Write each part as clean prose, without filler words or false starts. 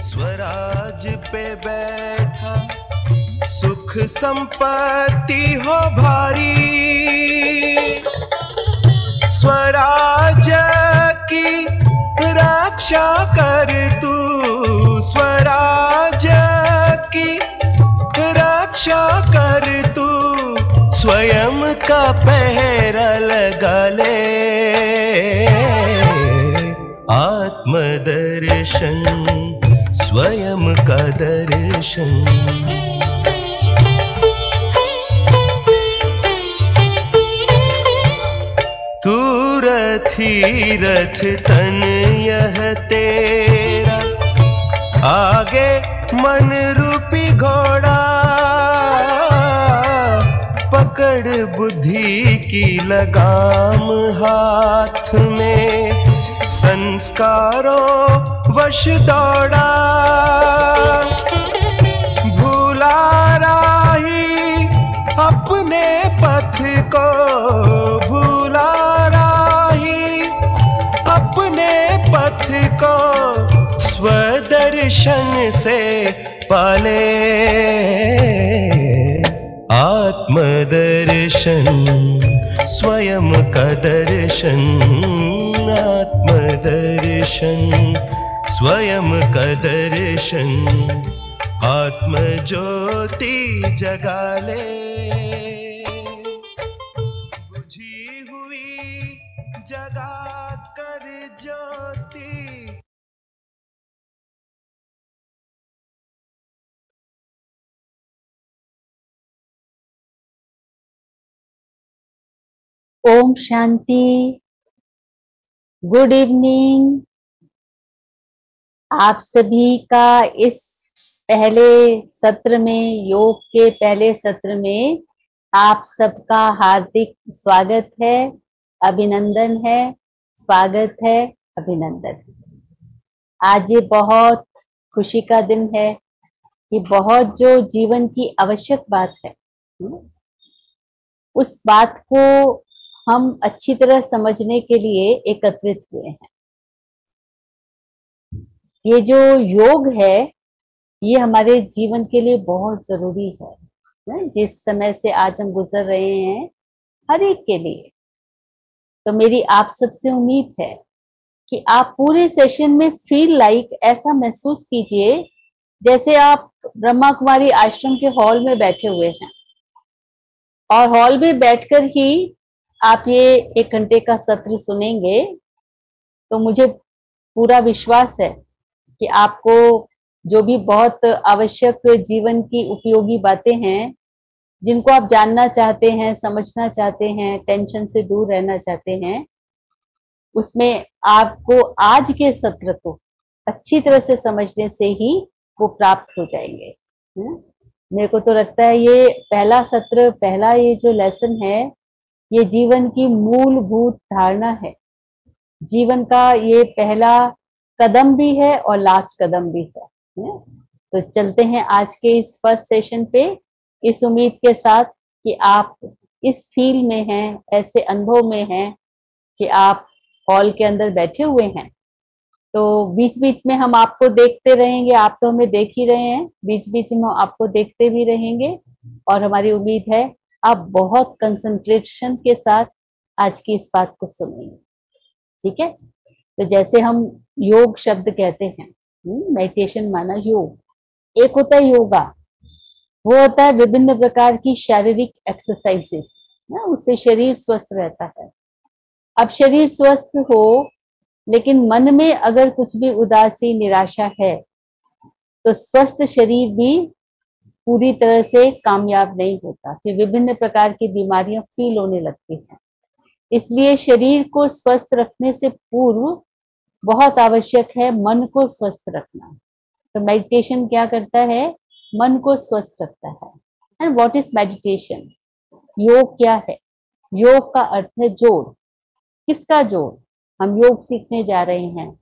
स्वराज पे बैठा सुख संपत्ति हो भारी, स्वराज की रक्षा कर तू, स्वराज की रक्षा कर तू, स्वयं का पहरा लगा ले। आत्मदर्शन स्वयं का दर्शन, तू रथी रथ तन यह तेरा, आगे मन रूपी घोड़ा, पकड़ बुद्धि की लगाम हाथ में, संस्कारों वश दौड़ा, भूला राही अपने पथ को, भूला राही अपने पथ को, स्वदर्शन से पाले। आत्मदर्शन स्वयं का दर्शन, आत्मदर्शन स्वयं का दर्शन, आत्म ज्योति जगा ले। बुझी हुई जगा कर ज्योति, ओम शांति। Good evening. आप सभी का इस पहले सत्र में, योग के पहले सत्र में आप सबका हार्दिक स्वागत है, अभिनंदन है, स्वागत है, अभिनंदन। आज ये बहुत खुशी का दिन है कि बहुत जो जीवन की आवश्यक बात है, उस बात को हम अच्छी तरह समझने के लिए एकत्रित हुए हैं। ये जो योग है, ये हमारे जीवन के लिए बहुत जरूरी है। जिस समय से आज हम गुजर रहे हैं, हर एक के लिए। तो मेरी आप सबसे उम्मीद है कि आप पूरे सेशन में फील लाइक ऐसा महसूस कीजिए जैसे आप ब्रह्मा कुमारी आश्रम के हॉल में बैठे हुए हैं, और हॉल में बैठकर ही आप ये 1 घंटे का सत्र सुनेंगे। तो मुझे पूरा विश्वास है कि आपको जो भी बहुत आवश्यक जीवन की उपयोगी बातें हैं, जिनको आप जानना चाहते हैं, समझना चाहते हैं, टेंशन से दूर रहना चाहते हैं, उसमें आपको आज के सत्र को अच्छी तरह से समझने से ही वो प्राप्त हो जाएंगे। मेरे को तो लगता है ये पहला सत्र, पहला ये जो लेसन है, ये जीवन की मूलभूत धारणा है। जीवन का ये पहला कदम भी है और लास्ट कदम भी है। तो चलते हैं आज के इस फर्स्ट सेशन पे, इस उम्मीद के साथ कि आप इस फील में हैं, ऐसे अनुभव में हैं कि आप हॉल के अंदर बैठे हुए हैं। तो बीच बीच में हम आपको देखते रहेंगे, आप तो हमें देख ही रहे हैं, बीच बीच में हम आपको देखते भी रहेंगे। और हमारी उम्मीद है आप बहुत कंसंट्रेशन के साथ आज की इस बात को सुनेंगे। ठीक है? तो जैसे हम योग शब्द कहते हैं, मेडिटेशन माना योग। एक होता है योगा, वो होता है विभिन्न प्रकार की शारीरिक एक्सरसाइजेस, उससे शरीर स्वस्थ रहता है। अब शरीर स्वस्थ हो, लेकिन मन में अगर कुछ भी उदासी, निराशा है, तो स्वस्थ शरीर भी पूरी तरह से कामयाब नहीं होता, फिर विभिन्न प्रकार की बीमारियां फील होने लगती हैं। इसलिए शरीर को स्वस्थ रखने से पूर्व बहुत आवश्यक है मन को स्वस्थ रखना। तो मेडिटेशन क्या करता है? मन को स्वस्थ रखता है। And what is meditation? योग क्या है? योग का अर्थ है जोड़। किसका जोड़? हम योग सीखने जा रहे हैं,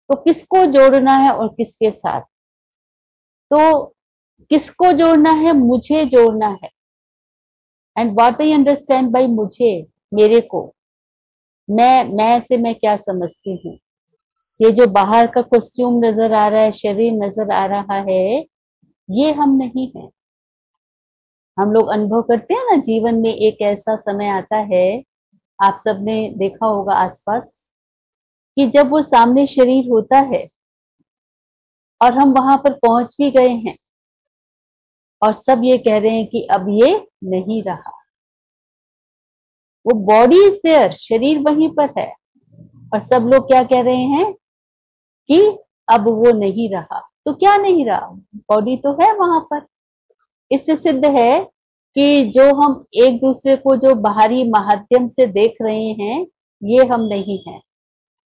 तो किसको जोड़ना है और किसके साथ? तो किसको जोड़ना है? मुझे जोड़ना है। And what I understand by मुझे, मेरे को, मैं से मैं क्या समझती हूँ। ये जो बाहर का कॉस्ट्यूम नजर आ रहा है, शरीर नजर आ रहा है, ये हम नहीं है। हम लोग अनुभव करते हैं ना, जीवन में एक ऐसा समय आता है, आप सबने देखा होगा आसपास, कि जब वो सामने शरीर होता है और हम वहां पर पहुंच भी गए हैं और सब ये कह रहे हैं कि अब ये नहीं रहा। वो बॉडी इज देयर, शरीर वहीं पर है, और सब लोग क्या कह रहे हैं कि अब वो नहीं रहा। तो क्या नहीं रहा? बॉडी तो है वहां पर। इससे सिद्ध है कि जो हम एक दूसरे को जो बाहरी माध्यम से देख रहे हैं, ये हम नहीं हैं।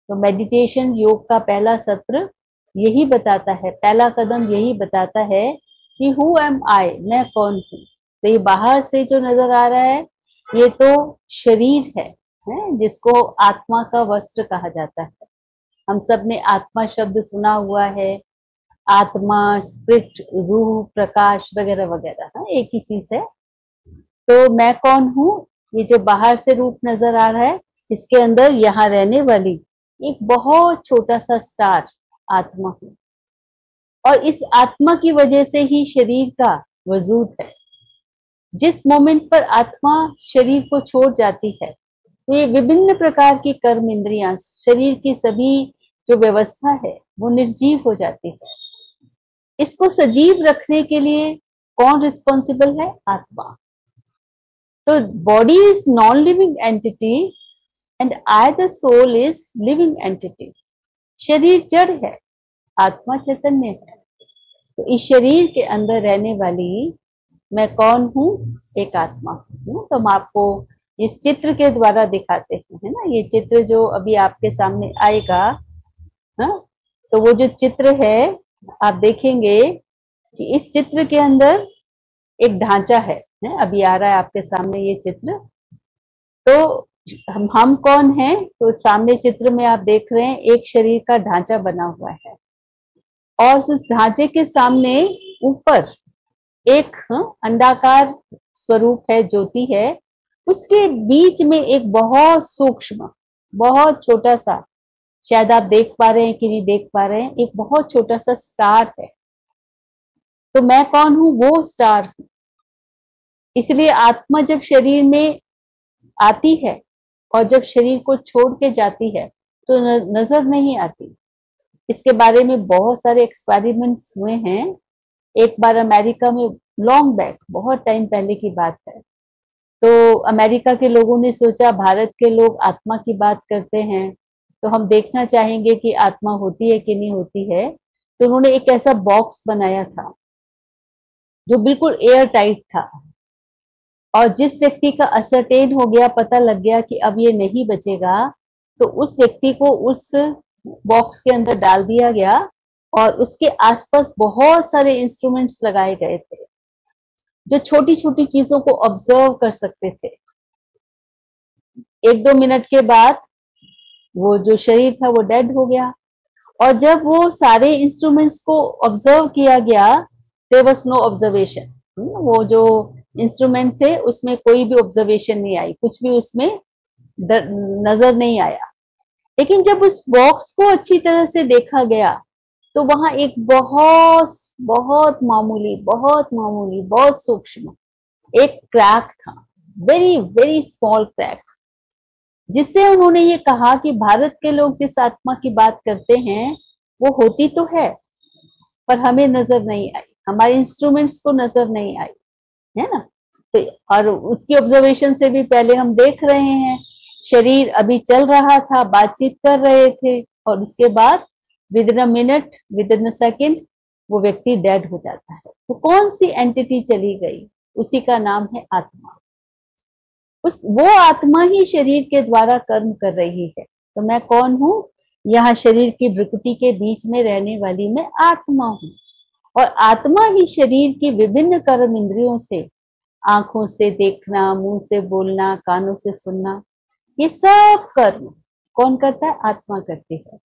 तो मेडिटेशन योग का पहला सत्र यही बताता है, पहला कदम यही बताता है कि हु एम आई, मैं कौन हूं। तो ये बाहर से जो नजर आ रहा है, ये तो शरीर है, जिसको आत्मा का वस्त्र कहा जाता है। हम सब ने आत्मा शब्द सुना हुआ है, आत्मा, स्पिरिट, रूह, प्रकाश वगैरह वगैरह, एक ही चीज है। तो मैं कौन हूं? ये जो बाहर से रूप नजर आ रहा है, इसके अंदर यहाँ रहने वाली एक बहुत छोटा सा स्टार आत्मा हूं, और इस आत्मा की वजह से ही शरीर का वजूद है। जिस मोमेंट पर आत्मा शरीर को छोड़ जाती है, तो ये विभिन्न प्रकार की कर्म इंद्रियां, शरीर की सभी जो व्यवस्था है, वो निर्जीव हो जाती है। इसको सजीव रखने के लिए कौन रिस्पॉन्सिबल है? आत्मा। तो body is non living entity and I the soul is living entity. शरीर जड़ है, आत्मा चैतन्य है। तो इस शरीर के अंदर रहने वाली मैं कौन हूं? एक आत्मा हूं। तो हम आपको इस चित्र के द्वारा दिखाते हैं, है ना। ये चित्र जो अभी आपके सामने आएगा, तो वो जो चित्र है, आप देखेंगे कि इस चित्र के अंदर एक ढांचा है, अभी आ रहा है आपके सामने ये चित्र। तो हम कौन हैं? तो सामने चित्र में आप देख रहे हैं एक शरीर का ढांचा बना हुआ है, और उस ढांचे के सामने ऊपर एक अंडाकार स्वरूप है, ज्योति है। उसके बीच में एक बहुत सूक्ष्म, बहुत छोटा सा, शायद आप देख पा रहे हैं कि नहीं देख पा रहे हैं, एक बहुत छोटा सा स्टार है। तो मैं कौन हूं? वो स्टार हूं। इसलिए आत्मा जब शरीर में आती है और जब शरीर को छोड़ के जाती है, तो नजर नहीं आती। इसके बारे में बहुत सारे एक्सपेरिमेंट्स हुए हैं। एक बार अमेरिका में, लॉन्ग बैक, बहुत टाइम पहले की बात है, तो अमेरिका के लोगों ने सोचा भारत के लोग आत्मा की बात करते हैं, तो हम देखना चाहेंगे कि आत्मा होती है कि नहीं होती है। तो उन्होंने एक ऐसा बॉक्स बनाया था जो बिल्कुल एयर टाइट था, और जिस व्यक्ति का असरटेन हो गया, पता लग गया कि अब ये नहीं बचेगा, तो उस व्यक्ति को उस बॉक्स के अंदर डाल दिया गया, और उसके आसपास बहुत सारे इंस्ट्रूमेंट्स लगाए गए थे जो छोटी छोटी चीजों को ऑब्जर्व कर सकते थे। 1-2 मिनट के बाद वो जो शरीर था वो डेड हो गया, और जब वो सारे इंस्ट्रूमेंट्स को ऑब्जर्व किया गया, देयर वाज नो ऑब्जर्वेशन। वो जो इंस्ट्रूमेंट थे उसमें कोई भी ऑब्जर्वेशन नहीं आई, कुछ भी उसमें नजर नहीं आया। लेकिन जब उस बॉक्स को अच्छी तरह से देखा गया, तो वहां एक बहुत बहुत मामूली, बहुत सूक्ष्म एक क्रैक था, वेरी वेरी स्मॉल क्रैक, जिससे उन्होंने ये कहा कि भारत के लोग जिस आत्मा की बात करते हैं, वो होती तो है, पर हमें नजर नहीं आई, हमारे इंस्ट्रूमेंट्स को नजर नहीं आई, है ना। तो और उसकी ऑब्जर्वेशन से भी पहले हम देख रहे हैं, शरीर अभी चल रहा था, बातचीत कर रहे थे, और उसके बाद with in a minute, with in a second, वो व्यक्ति डेड हो जाता है। तो कौन सी एंटिटी चली गई? उसी का नाम है आत्मा। वो आत्मा ही शरीर के द्वारा कर्म कर रही है। तो मैं कौन हूं? यहाँ शरीर की भ्रुकुटी के बीच में रहने वाली मैं आत्मा हूं, और आत्मा ही शरीर की विभिन्न कर्म इंद्रियों से, आंखों से देखना, मुंह से बोलना, कानों से सुनना, ये सब कर्म कौन करता है? आत्मा करती है।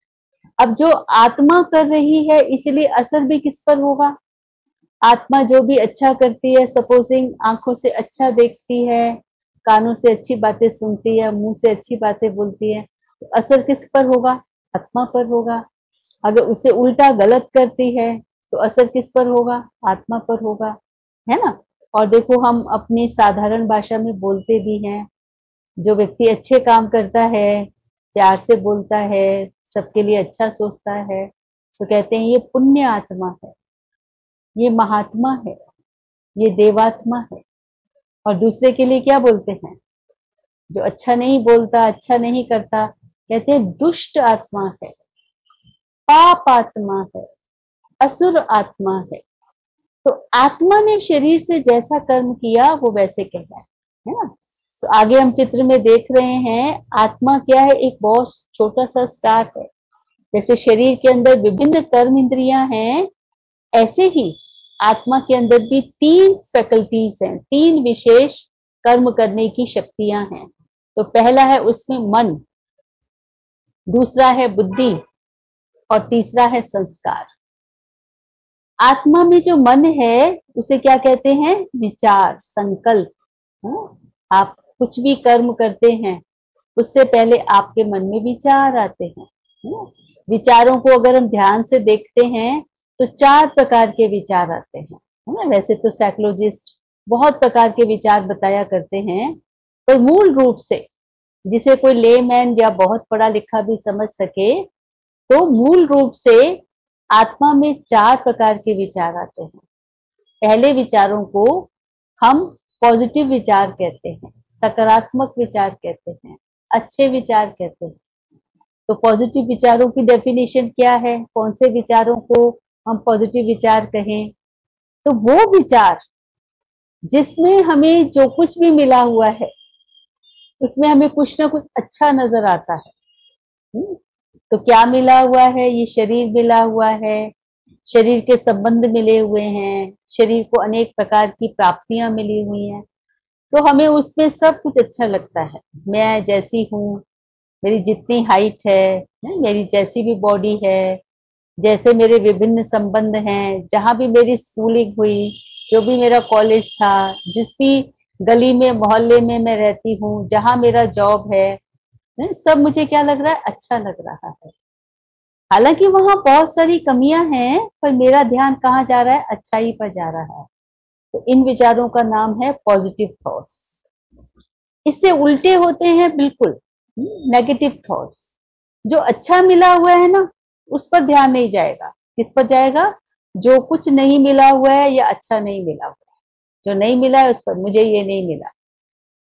अब जो आत्मा कर रही है, इसीलिए असर भी किस पर होगा? आत्मा जो भी अच्छा करती है, सपोजिंग आंखों से अच्छा देखती है, कानों से अच्छी बातें सुनती है, मुंह से अच्छी बातें बोलती है, तो असर किस पर होगा? आत्मा पर होगा। अगर उसे उल्टा गलत करती है तो असर किस पर होगा? आत्मा पर होगा, है ना। और देखो हम अपनी साधारण भाषा में बोलते भी हैं, जो व्यक्ति अच्छे काम करता है, प्यार से बोलता है, सबके लिए अच्छा सोचता है, तो कहते हैं ये पुण्य आत्मा है, ये महात्मा है, ये देवात्मा है। और दूसरे के लिए क्या बोलते हैं? जो अच्छा नहीं बोलता, अच्छा नहीं करता, कहते हैं दुष्ट आत्मा है, पाप आत्मा है, असुर आत्मा है। तो आत्मा ने शरीर से जैसा कर्म किया वो वैसे कहलाए, है ना। तो आगे हम चित्र में देख रहे हैं, आत्मा क्या है? एक बहुत छोटा सा स्टार है। जैसे शरीर के अंदर विभिन्न कर्म इंद्रियां हैं, ऐसे ही आत्मा के अंदर भी 3 फैकल्टीज हैं, 3 विशेष कर्म करने की शक्तियां हैं। तो पहला है उसमें मन, दूसरा है बुद्धि और तीसरा है संस्कार। आत्मा में जो मन है उसे क्या कहते हैं? विचार, संकल्प। आप कुछ भी कर्म करते हैं उससे पहले आपके मन में विचार आते हैं। विचारों को अगर हम ध्यान से देखते हैं तो 4 प्रकार के विचार आते हैं, है ना। वैसे तो साइकोलॉजिस्ट बहुत प्रकार के विचार बताया करते हैं, पर मूल रूप से जिसे कोई लेमैन या बहुत पढ़ा लिखा भी समझ सके, तो मूल रूप से आत्मा में 4 प्रकार के विचार आते हैं। पहले विचारों को हम पॉजिटिव विचार कहते हैं, सकारात्मक विचार कहते हैं, अच्छे विचार कहते हैं। तो पॉजिटिव विचारों की डेफिनेशन क्या है? कौन से विचारों को हम पॉजिटिव विचार कहें? तो वो विचार जिसमें हमें जो कुछ भी मिला हुआ है उसमें हमें कुछ ना कुछ अच्छा नजर आता है। तो क्या मिला हुआ है? ये शरीर मिला हुआ है, शरीर के संबंध मिले हुए हैं, शरीर को अनेक प्रकार की प्राप्तियां मिली हुई हैं, तो हमें उसमें सब कुछ अच्छा लगता है। मैं जैसी हूँ, मेरी जितनी हाइट है, मेरी जैसी भी बॉडी है, जैसे मेरे विभिन्न संबंध हैं, जहां भी मेरी स्कूलिंग हुई, जो भी मेरा कॉलेज था, जिस भी गली में मोहल्ले में मैं रहती हूँ, जहां मेरा जॉब है, सब मुझे क्या लग रहा है? अच्छा लग रहा है। हालांकि वहां बहुत सारी कमियां हैं, पर मेरा ध्यान कहाँ जा रहा है? अच्छाई पर जा रहा है। तो इन विचारों का नाम है पॉजिटिव थॉट्स। इससे उल्टे होते हैं बिल्कुल नेगेटिव थॉट्स। जो अच्छा मिला हुआ है ना, उस पर ध्यान नहीं जाएगा। किस पर जाएगा? जो कुछ नहीं मिला हुआ है या अच्छा नहीं मिला हुआ है। जो नहीं मिला है उस पर, मुझे ये नहीं मिला।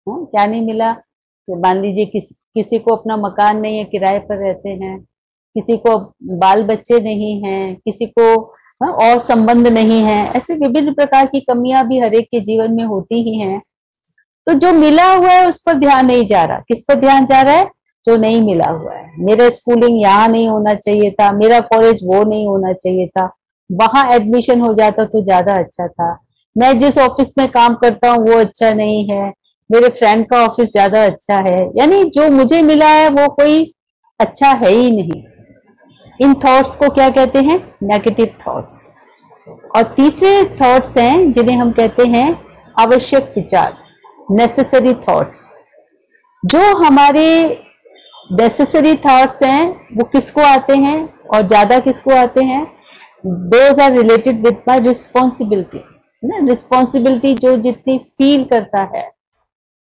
क्या नहीं मिला? तो मान लीजिए किसी को अपना मकान नहीं है, किराए पर रहते हैं, किसी को बाल बच्चे नहीं हैं, किसी को और संबंध नहीं है। ऐसे विभिन्न प्रकार की कमियां भी हर एक के जीवन में होती ही हैं। तो जो मिला हुआ है उस पर ध्यान नहीं जा रहा। किस पर ध्यान जा रहा है? जो नहीं मिला हुआ है। मेरा स्कूलिंग यहाँ नहीं होना चाहिए था, मेरा कॉलेज वो नहीं होना चाहिए था, वहां एडमिशन हो जाता तो ज्यादा अच्छा था, मैं जिस ऑफिस में काम करता हूँ वो अच्छा नहीं है, मेरे फ्रेंड का ऑफिस ज्यादा अच्छा है। यानी जो मुझे मिला है वो कोई अच्छा है ही नहीं। इन थॉट्स को क्या कहते हैं? Negative thoughts. और तीसरे थॉट्स हैं जिन्हें हम कहते हैं आवश्यक विचार, नेसेसरी थॉट्स। जो हमारे नेसेसरी थॉट्स हैं वो किसको आते हैं और ज्यादा किसको आते हैं? Those are related with my responsibility. Responsibility जो जितनी फील करता है,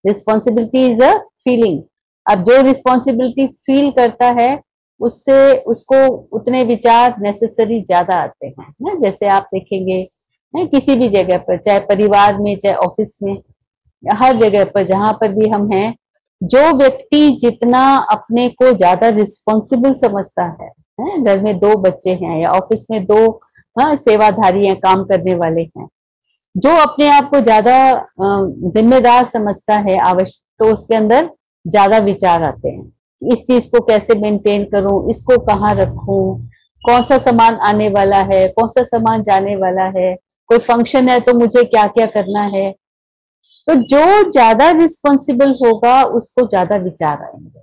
रिस्पॉन्सिबिलिटी इज अ फीलिंग। अब जो रिस्पॉन्सिबिलिटी फील करता है उससे उसको उतने विचार नेसेसरी ज्यादा आते हैं ना। जैसे आप देखेंगे किसी भी जगह पर, चाहे परिवार में, चाहे ऑफिस में, हर जगह पर जहां पर भी हम हैं, जो व्यक्ति जितना अपने को ज्यादा रिस्पॉन्सिबल समझता है, घर में 2 बच्चे हैं या ऑफिस में 2 सेवाधारी हैं, काम करने वाले हैं, जो अपने आप को ज्यादा जिम्मेदार समझता है, आवश्यक, तो उसके अंदर ज्यादा विचार आते हैं। इस चीज को कैसे मेंटेन करूं, इसको कहाँ रखूं, कौन सा सामान आने वाला है, कौन सा सामान जाने वाला है, कोई फंक्शन है तो मुझे क्या क्या करना है। तो जो ज्यादा रिस्पॉन्सिबल होगा उसको ज्यादा विचार आएंगे।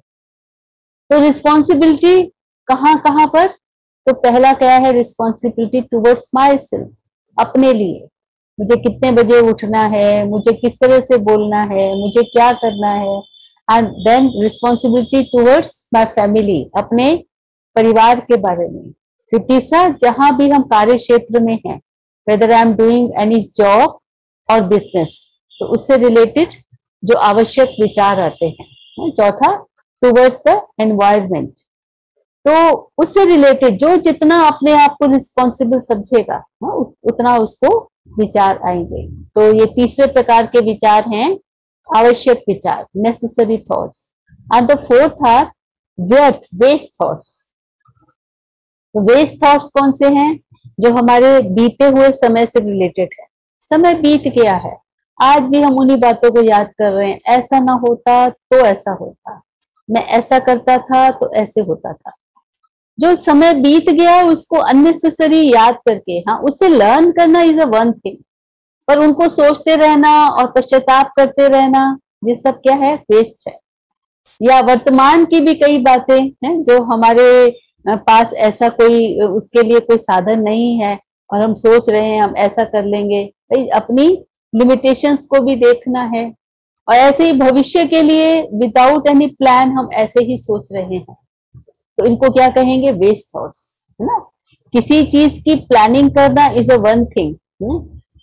तो रिस्पॉन्सिबिलिटी कहाँ कहाँ पर? तो पहला क्या है? रिस्पॉन्सिबिलिटी टुवर्ड्स माई सेल्फ, अपने लिए। मुझे कितने बजे उठना है, मुझे किस तरह से बोलना है, मुझे क्या करना है। And then responsibility towards my family, अपने परिवार के बारे में, फिर तीसरा, जहां भी हम कार्य क्षेत्र में हैं, whether I am doing any job और बिजनेस, तो उससे रिलेटेड जो आवश्यक विचार आते हैं। चौथा, टूवर्ड्स द एनवायरमेंट, तो उससे रिलेटेड जो जितना अपने आप को रिस्पॉन्सिबल समझेगा उतना उसको विचार आएंगे। तो ये तीसरे प्रकार के विचार हैं आवश्यक विचार, necessary thoughts. And the fourth are व्यर्थ, वेस्ट थॉट्स। तो वेस्ट थॉट्स कौन से हैं? जो हमारे बीते हुए समय से रिलेटेड है। समय बीत गया है, आज भी हम उन्हीं बातों को याद कर रहे हैं, ऐसा ना होता तो ऐसा होता, मैं ऐसा करता था तो ऐसे होता था। जो समय बीत गया उसको अननेसेसरी याद करके, हाँ उससे लर्न करना इज अ वन थिंग, पर उनको सोचते रहना और पश्चाताप करते रहना, ये सब क्या है? वेस्ट है। या वर्तमान की भी कई बातें हैं जो हमारे पास ऐसा कोई उसके लिए कोई साधन नहीं है और हम सोच रहे हैं हम ऐसा कर लेंगे, भाई अपनी लिमिटेशंस को भी देखना है। और ऐसे ही भविष्य के लिए विदाउट एनी प्लान हम ऐसे ही सोच रहे हैं, तो इनको क्या कहेंगे? वेस्ट थॉट्स, है ना। किसी चीज की प्लानिंग करना इज अ वन थिंग,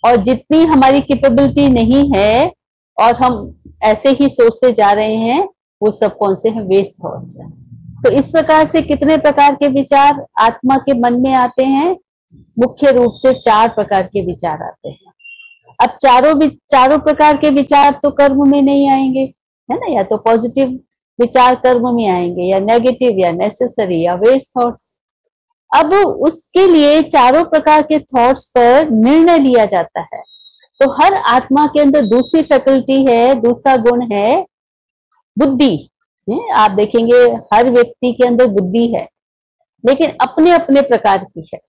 और जितनी हमारी कैपेबिलिटी नहीं है और हम ऐसे ही सोचते जा रहे हैं, वो सब कौन से हैं? वेस्ट थॉट्स हैं। तो इस प्रकार से कितने प्रकार के विचार आत्मा के मन में आते हैं? मुख्य रूप से 4 प्रकार के विचार आते हैं। अब चारों प्रकार के विचार तो कर्म में नहीं आएंगे, है ना। या तो पॉजिटिव विचार कर्म में आएंगे, या नेगेटिव, या नेसेसरी, या वेस्ट थॉट्स। अब उसके लिए चारों प्रकार के थॉट्स पर निर्णय लिया जाता है। तो हर आत्मा के अंदर दूसरी फैकल्टी है, दूसरा गुण है बुद्धि। आप देखेंगे हर व्यक्ति के अंदर बुद्धि है, लेकिन अपने अपने प्रकार की है,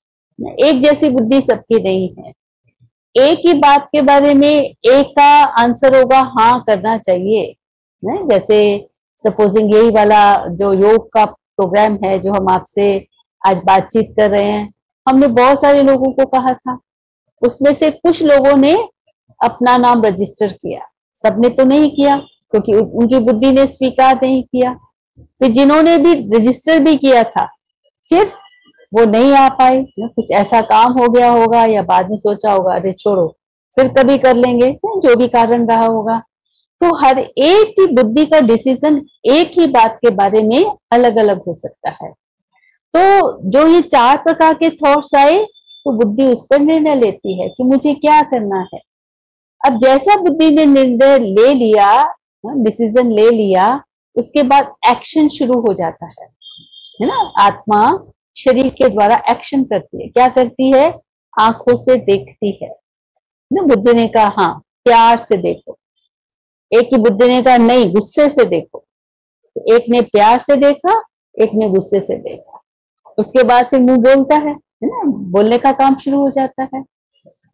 एक जैसी बुद्धि सबकी नहीं है। एक ही बात के बारे में एक का आंसर होगा हाँ करना चाहिए, जैसे सपोजिंग यही वाला जो योग का प्रोग्राम है जो हम आपसे आज बातचीत कर रहे हैं, हमने बहुत सारे लोगों को कहा था, उसमें से कुछ लोगों ने अपना नाम रजिस्टर किया, सबने तो नहीं किया क्योंकि उनकी बुद्धि ने स्वीकार नहीं किया। फिर जिन्होंने भी रजिस्टर भी किया था, फिर वो नहीं आ पाए, कुछ ऐसा काम हो गया होगा या बाद में सोचा होगा अरे छोड़ो फिर कभी कर लेंगे, जो भी कारण रहा होगा। तो हर एक की बुद्धि का डिसीजन एक ही बात के बारे में अलग अलग हो सकता है। तो जो ये 4 प्रकार के थॉट्स आए तो बुद्धि उस पर निर्णय लेती है कि मुझे क्या करना है। अब जैसा बुद्धि ने निर्णय ले लिया, डिसीजन ले लिया, उसके बाद एक्शन शुरू हो जाता है ना। आत्मा शरीर के द्वारा एक्शन करती है। क्या करती है? आंखों से देखती है ना। बुद्धि ने कहा हाँ प्यार से देखो, एक की बुद्धि ने कहा नहीं गुस्से से देखो, तो एक ने प्यार से देखा, एक ने गुस्से से देखा। उसके बाद फिर मुंह बोलता है ना, बोलने का काम शुरू हो जाता है।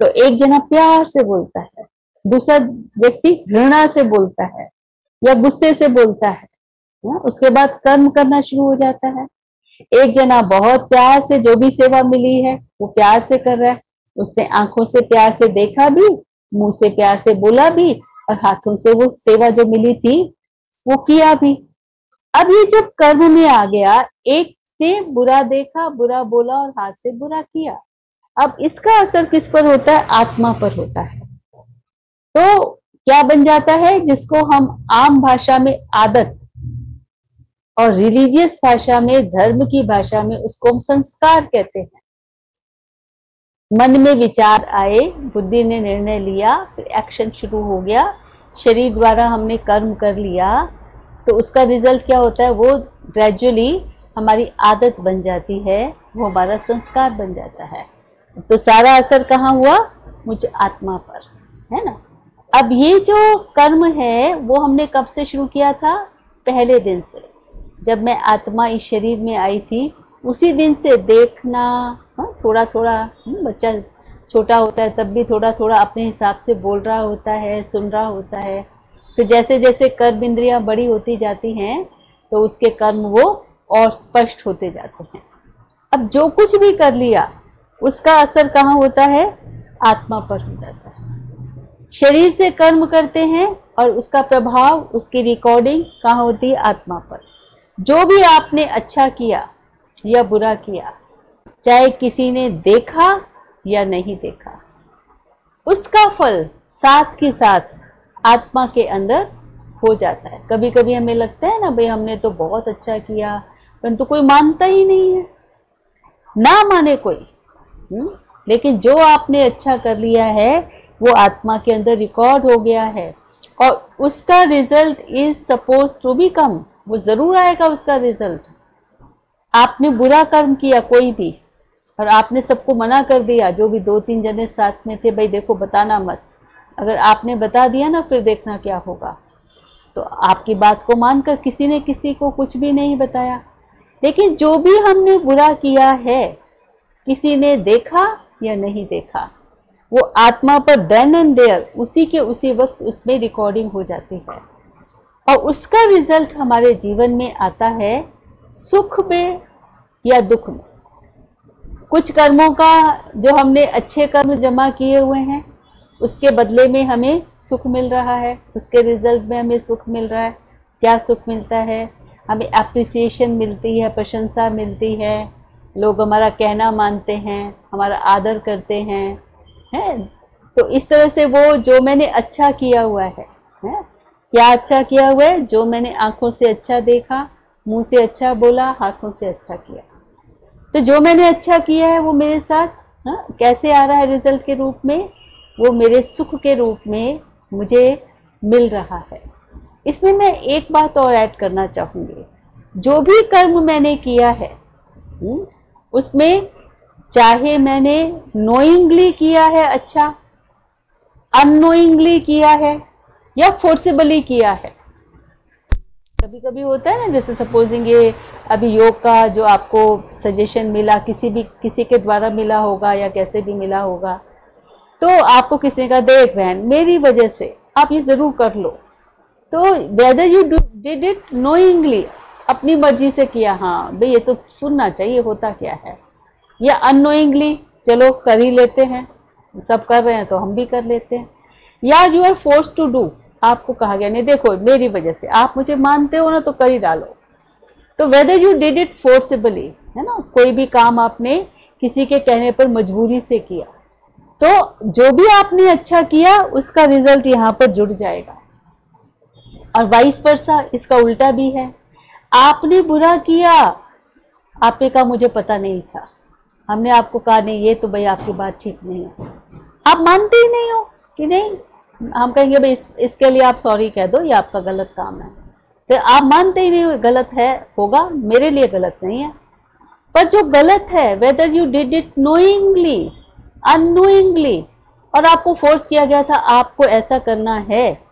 तो एक जना प्यार से बोलता है, दूसरा व्यक्ति घृणा से बोलता है या गुस्से से बोलता है ना? उसके बाद कर्म करना शुरू हो जाता है। एक जना बहुत प्यार से जो भी सेवा मिली है वो प्यार से कर रहा है, उसने आंखों से प्यार से देखा भी, मुंह से प्यार से बोला भी, और हाथों से वो सेवा जो मिली थी वो किया भी। अब ये जब कर्म में आ गया, एक ने बुरा देखा, बुरा बोला और हाथ से बुरा किया, अब इसका असर किस पर होता है? आत्मा पर होता है। तो क्या बन जाता है? जिसको हम आम भाषा में आदत और रिलीजियस भाषा में, धर्म की भाषा में उसको हम संस्कार कहते हैं। मन में विचार आए, बुद्धि ने निर्णय लिया, फिर एक्शन शुरू हो गया, शरीर द्वारा हमने कर्म कर लिया, तो उसका रिजल्ट क्या होता है? वो ग्रेजुअली हमारी आदत बन जाती है, वो हमारा संस्कार बन जाता है। तो सारा असर कहाँ हुआ? मुझ आत्मा पर, है ना। अब ये जो कर्म है वो हमने कब से शुरू किया था? पहले दिन से, जब मैं आत्मा इस शरीर में आई थी, उसी दिन से देखना, थोड़ा थोड़ा, बच्चा छोटा होता है तब भी थोड़ा थोड़ा अपने हिसाब से बोल रहा होता है, सुन रहा होता है। फिर जैसे जैसे कर्म इंद्रियां बड़ी होती जाती हैं तो उसके कर्म वो और स्पष्ट होते जाते हैं। अब जो कुछ भी कर लिया उसका असर कहाँ होता है? आत्मा पर हो जाता है। शरीर से कर्म करते हैं और उसका प्रभाव, उसकी रिकॉर्डिंग कहाँ होती है? आत्मा पर। जो भी आपने अच्छा किया या बुरा किया, चाहे किसी ने देखा या नहीं देखा, उसका फल साथ के साथ आत्मा के अंदर हो जाता है। कभी कभी हमें लगता है ना, भाई हमने तो बहुत अच्छा किया, परंतु कोई मानता ही नहीं है। ना माने कोई, लेकिन जो आपने अच्छा कर लिया है वो आत्मा के अंदर रिकॉर्ड हो गया है, और उसका result is suppose to be come, वो जरूर आएगा उसका रिजल्ट। आपने बुरा कर्म किया कोई भी, और आपने सबको मना कर दिया, जो भी 2-3 जने साथ में थे, भाई देखो बताना मत। अगर आपने बता दिया ना, फिर देखना क्या होगा। तो आपकी बात को मानकर किसी ने किसी को कुछ भी नहीं बताया, लेकिन जो भी हमने बुरा किया है, किसी ने देखा या नहीं देखा, वो आत्मा पर देन एंड देयर उसी के उसी वक्त उसमें रिकॉर्डिंग हो जाती है, और उसका रिजल्ट हमारे जीवन में आता है सुख में या दुख में। कुछ कर्मों का, जो हमने अच्छे कर्म जमा किए हुए हैं, उसके बदले में हमें सुख मिल रहा है, उसके रिजल्ट में हमें सुख मिल रहा है। क्या सुख मिलता है? हमें एप्रिसिएशन मिलती है, प्रशंसा मिलती है, लोग हमारा कहना मानते हैं, हमारा आदर करते हैं, तो इस तरह से वो जो मैंने अच्छा किया हुआ है, क्या अच्छा किया हुआ है? जो मैंने आंखों से अच्छा देखा, मुंह से अच्छा बोला, हाथों से अच्छा किया, तो जो मैंने अच्छा किया है वो मेरे साथ कैसे आ रहा है रिजल्ट के रूप में? वो मेरे सुख के रूप में मुझे मिल रहा है। इसमें मैं एक बात और ऐड करना चाहूँगी, जो भी कर्म मैंने किया है उसमें, चाहे मैंने नोइंगली किया है अच्छा, अननोइंगली किया है, या फोर्सेबली किया है। कभी कभी होता है ना, जैसे सपोजिंग ये अभी योग का जो आपको सजेशन मिला, किसी के द्वारा मिला होगा या कैसे भी मिला होगा, तो आपको किसी ने कहा, देख बहन मेरी वजह से आप ये जरूर कर लो, तो whether you did it knowingly, अपनी मर्जी से किया, हाँ भाई ये तो सुनना चाहिए होता क्या है, या अननोइंगली चलो कर ही लेते हैं, सब कर रहे हैं तो हम भी कर लेते हैं, या you are force to do, आपको कहा गया नहीं देखो मेरी वजह से, आप मुझे मानते हो ना तो कर ही डालो। तो whether you did it forcibly, है ना, कोई भी काम आपने किसी के कहने पर मजबूरी से किया, तो जो भी आपने अच्छा किया उसका रिजल्ट यहाँ पर जुड़ जाएगा। और वाइस वर्सा, इसका उल्टा भी है। आपने बुरा किया, आपने कहा मुझे पता नहीं था, हमने आपको कहा नहीं ये तो भाई आपकी बात ठीक नहीं है, आप मानते ही नहीं हो कि नहीं, हम कहेंगे भाई इसके लिए आप सॉरी कह दो, ये आपका गलत काम है, तो आप मानते ही नहीं, गलत है, होगा, मेरे लिए गलत नहीं है। पर जो गलत है, whether you did it knowingly unknowingly, और आपको फोर्स किया गया था आपको ऐसा करना है,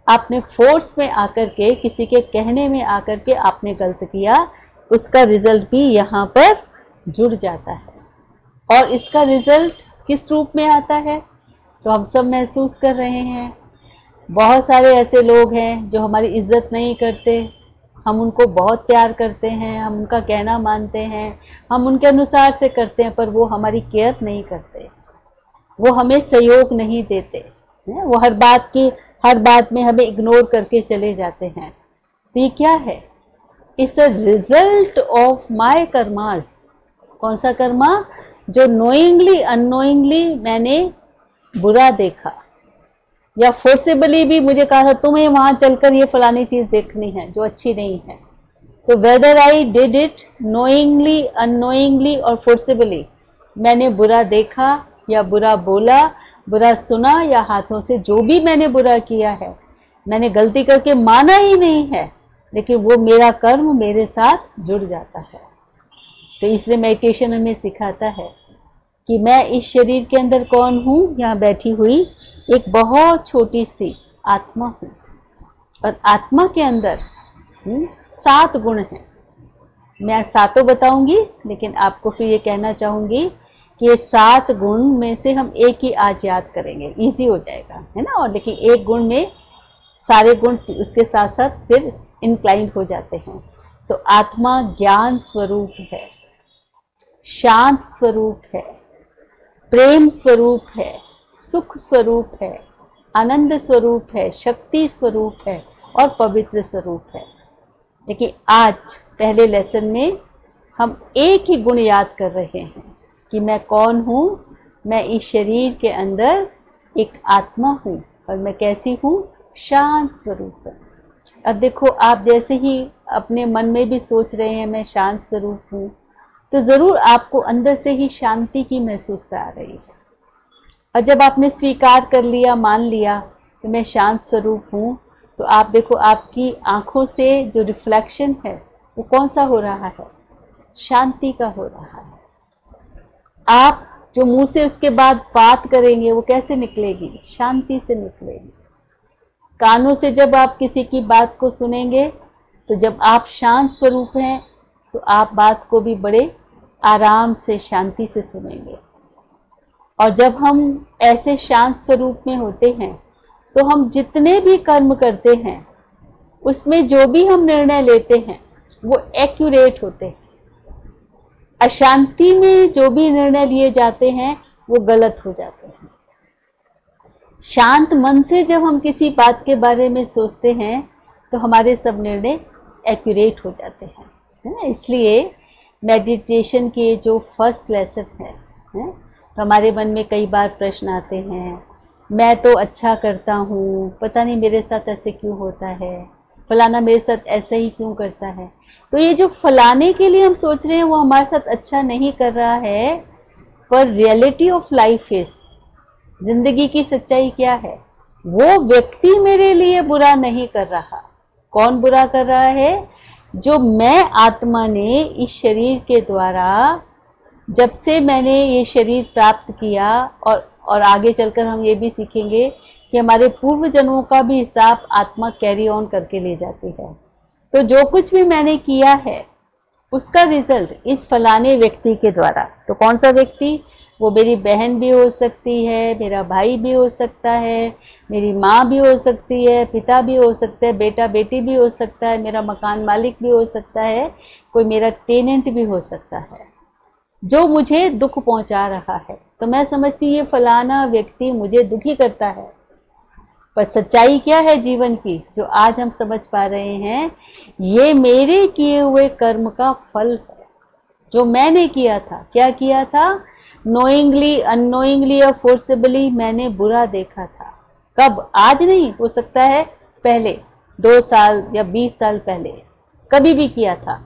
आपने फोर्स में आकर के, किसी के कहने में आकर के आपने गलत किया, उसका रिजल्ट भी यहाँ पर जुड़ जाता है। और इसका रिजल्ट किस रूप में आता है तो हम सब महसूस कर रहे हैं। बहुत सारे ऐसे लोग हैं जो हमारी इज्जत नहीं करते, हम उनको बहुत प्यार करते हैं, हम उनका कहना मानते हैं, हम उनके अनुसार से करते हैं, पर वो हमारी केयर नहीं करते, वो हमें सहयोग नहीं देते, वो हर बात में हमें इग्नोर करके चले जाते हैं। तो ये क्या है? It's a result of my karmas. कौन सा कर्मा? जो नोइंगली अननोइंगली मैंने बुरा देखा, या फोर्सेबली भी मुझे कहा था तुम्हें वहां चलकर ये फलानी चीज देखनी है जो अच्छी नहीं है। तो whether I did it knowingly unknowingly और फोर्सेबली, मैंने बुरा देखा या बुरा बोला, बुरा सुना, या हाथों से जो भी मैंने बुरा किया है, मैंने गलती करके माना ही नहीं है, लेकिन वो मेरा कर्म मेरे साथ जुड़ जाता है। तो इसलिए मेडिटेशन हमें सिखाता है कि मैं इस शरीर के अंदर कौन हूँ, यहाँ बैठी हुई एक बहुत छोटी सी आत्मा हूँ, और आत्मा के अंदर 7 गुण हैं। मैं 7 बताऊंगी, लेकिन आपको फिर ये कहना चाहूँगी कि ये 7 गुण में से हम एक ही आज याद करेंगे, इजी हो जाएगा, है ना। और लेकिन एक गुण में सारे गुण उसके साथ साथ फिर इंक्लाइन हो जाते हैं। तो आत्मा ज्ञान स्वरूप है, शांत स्वरूप है, प्रेम स्वरूप है, सुख स्वरूप है, आनंद स्वरूप है, शक्ति स्वरूप है और पवित्र स्वरूप है। लेकिन आज पहले लेसन में हम एक ही गुण याद कर रहे हैं कि मैं कौन हूँ, मैं इस शरीर के अंदर एक आत्मा हूँ और मैं कैसी हूँ, शांत स्वरूप हूँ। अब देखो, आप जैसे ही अपने मन में भी सोच रहे हैं मैं शांत स्वरूप हूँ, तो ज़रूर आपको अंदर से ही शांति की महसूसता आ रही है। और जब आपने स्वीकार कर लिया, मान लिया कि मैं शांत स्वरूप हूँ, तो आप देखो आपकी आँखों से जो रिफ्लेक्शन है वो कौन सा हो रहा है, शांति का हो रहा है। आप जो मुंह से उसके बाद बात करेंगे वो कैसे निकलेगी, शांति से निकलेगी। कानों से जब आप किसी की बात को सुनेंगे, तो जब आप शांत स्वरूप हैं तो आप बात को भी बड़े आराम से, शांति से सुनेंगे। और जब हम ऐसे शांत स्वरूप में होते हैं तो हम जितने भी कर्म करते हैं उसमें जो भी हम निर्णय लेते हैं वो एक्यूरेट होते हैं। अशांति में जो भी निर्णय लिए जाते हैं वो गलत हो जाते हैं। शांत मन से जब हम किसी बात के बारे में सोचते हैं तो हमारे सब निर्णय एक्यूरेट हो जाते हैं, है ना। इसलिए मेडिटेशन के जो फर्स्ट लेसन है, तो हमारे मन में कई बार प्रश्न आते हैं, मैं तो अच्छा करता हूँ, पता नहीं मेरे साथ ऐसे क्यों होता है, फलाना मेरे साथ ऐसा ही क्यों करता है। तो ये जो फलाने के लिए हम सोच रहे हैं वो हमारे साथ अच्छा नहीं कर रहा है, पर रियलिटी ऑफ लाइफ इज, जिंदगी की सच्चाई क्या है, वो व्यक्ति मेरे लिए बुरा नहीं कर रहा। कौन बुरा कर रहा है, जो मैं आत्मा ने इस शरीर के द्वारा, जब से मैंने ये शरीर प्राप्त किया, और आगे चलकर हम ये भी सीखेंगे कि हमारे पूर्व जन्मों का भी हिसाब आत्मा कैरी ऑन करके ले जाती है। तो जो कुछ भी मैंने किया है उसका रिजल्ट इस फलाने व्यक्ति के द्वारा, तो कौन सा व्यक्ति, वो मेरी बहन भी हो सकती है, मेरा भाई भी हो सकता है, मेरी माँ भी हो सकती है, पिता भी हो सकता है, बेटा बेटी भी हो सकता है, मेरा मकान मालिक भी हो सकता है, कोई मेरा टेनेंट भी हो सकता है, जो मुझे दुख पहुंचा रहा है। तो मैं समझती हूँ ये फलाना व्यक्ति मुझे दुखी करता है, पर सच्चाई क्या है जीवन की, जो आज हम समझ पा रहे हैं, ये मेरे किए हुए कर्म का फल है, जो मैंने किया था। क्या किया था, नोइंगली, अननोइंगली या फोर्सेबली मैंने बुरा देखा था। कब, आज नहीं, हो सकता है पहले 2 साल या 20 साल पहले, कभी भी किया था।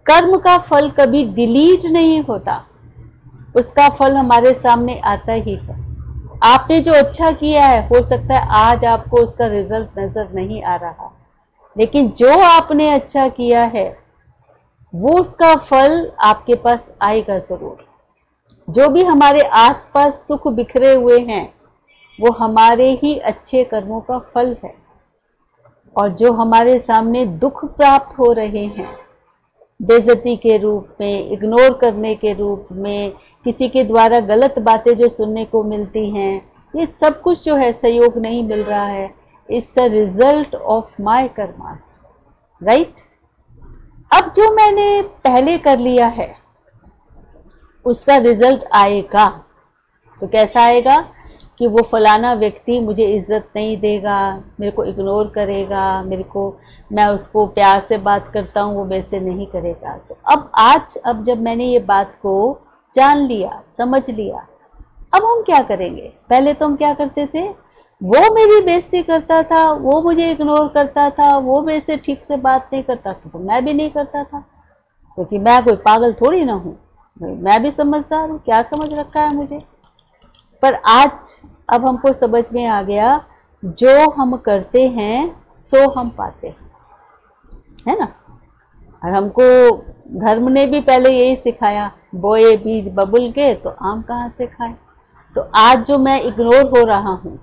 कर्म का फल कभी डिलीट नहीं होता, उसका फल हमारे सामने आता ही है। आपने जो अच्छा किया है, हो सकता है आज आपको उसका रिजल्ट नजर नहीं आ रहा, लेकिन जो आपने अच्छा किया है वो उसका फल आपके पास आएगा जरूर। जो भी हमारे आसपास सुख बिखरे हुए हैं वो हमारे ही अच्छे कर्मों का फल है, और जो हमारे सामने दुख प्राप्त हो रहे हैं, बेइज्जती के रूप में, इग्नोर करने के रूप में, किसी के द्वारा गलत बातें जो सुनने को मिलती हैं, ये सब कुछ जो है सहयोग नहीं मिल रहा है, it's a result of my karmas, right. अब जो मैंने पहले कर लिया है उसका रिजल्ट आएगा, तो कैसा आएगा कि वो फलाना व्यक्ति मुझे इज्जत नहीं देगा, मेरे को इग्नोर करेगा, मैं उसको प्यार से बात करता हूँ वो मेरे से नहीं करेगा। तो अब जब मैंने ये बात को जान लिया, समझ लिया, अब हम क्या करेंगे। पहले तो हम क्या करते थे, वो मेरी बेइज्जती करता था, वो मुझे इग्नोर करता था, वो मेरे से ठीक से बात नहीं करता था, तो मैं भी नहीं करता था, क्योंकि मैं कोई पागल थोड़ी ना हूँ, मैं भी समझदार हूँ, क्या समझ रखा है मुझे। पर अब हमको समझ में आ गया, जो हम करते हैं सो हम पाते हैं, है ना। और हमको धर्म ने भी पहले यही सिखाया, बोए बीज बबुल के तो आम कहाँ से खाए। तो आज जो मैं इग्नोर हो रहा हूँ,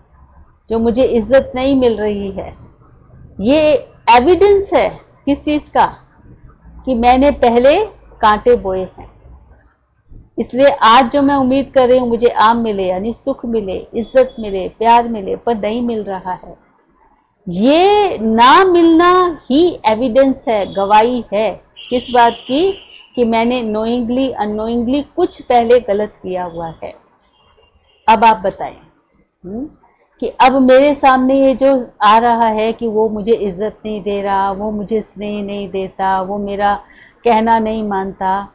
जो मुझे इज्जत नहीं मिल रही है, ये एविडेंस है किस चीज़ का, कि मैंने पहले कांटे बोए हैं। इसलिए आज जो मैं उम्मीद कर रही हूँ मुझे आम मिले, यानी सुख मिले, इज्जत मिले, प्यार मिले, पर नहीं मिल रहा है। ये ना मिलना ही एविडेंस है, गवाही है किस बात की, कि मैंने नोइंगली अननोइंगली कुछ पहले गलत किया हुआ है। अब आप बताएं कि अब मेरे सामने ये जो आ रहा है कि वो मुझे इज्जत नहीं दे रहा, वो मुझे स्नेह नहीं देता, वो मेरा कहना नहीं मानता,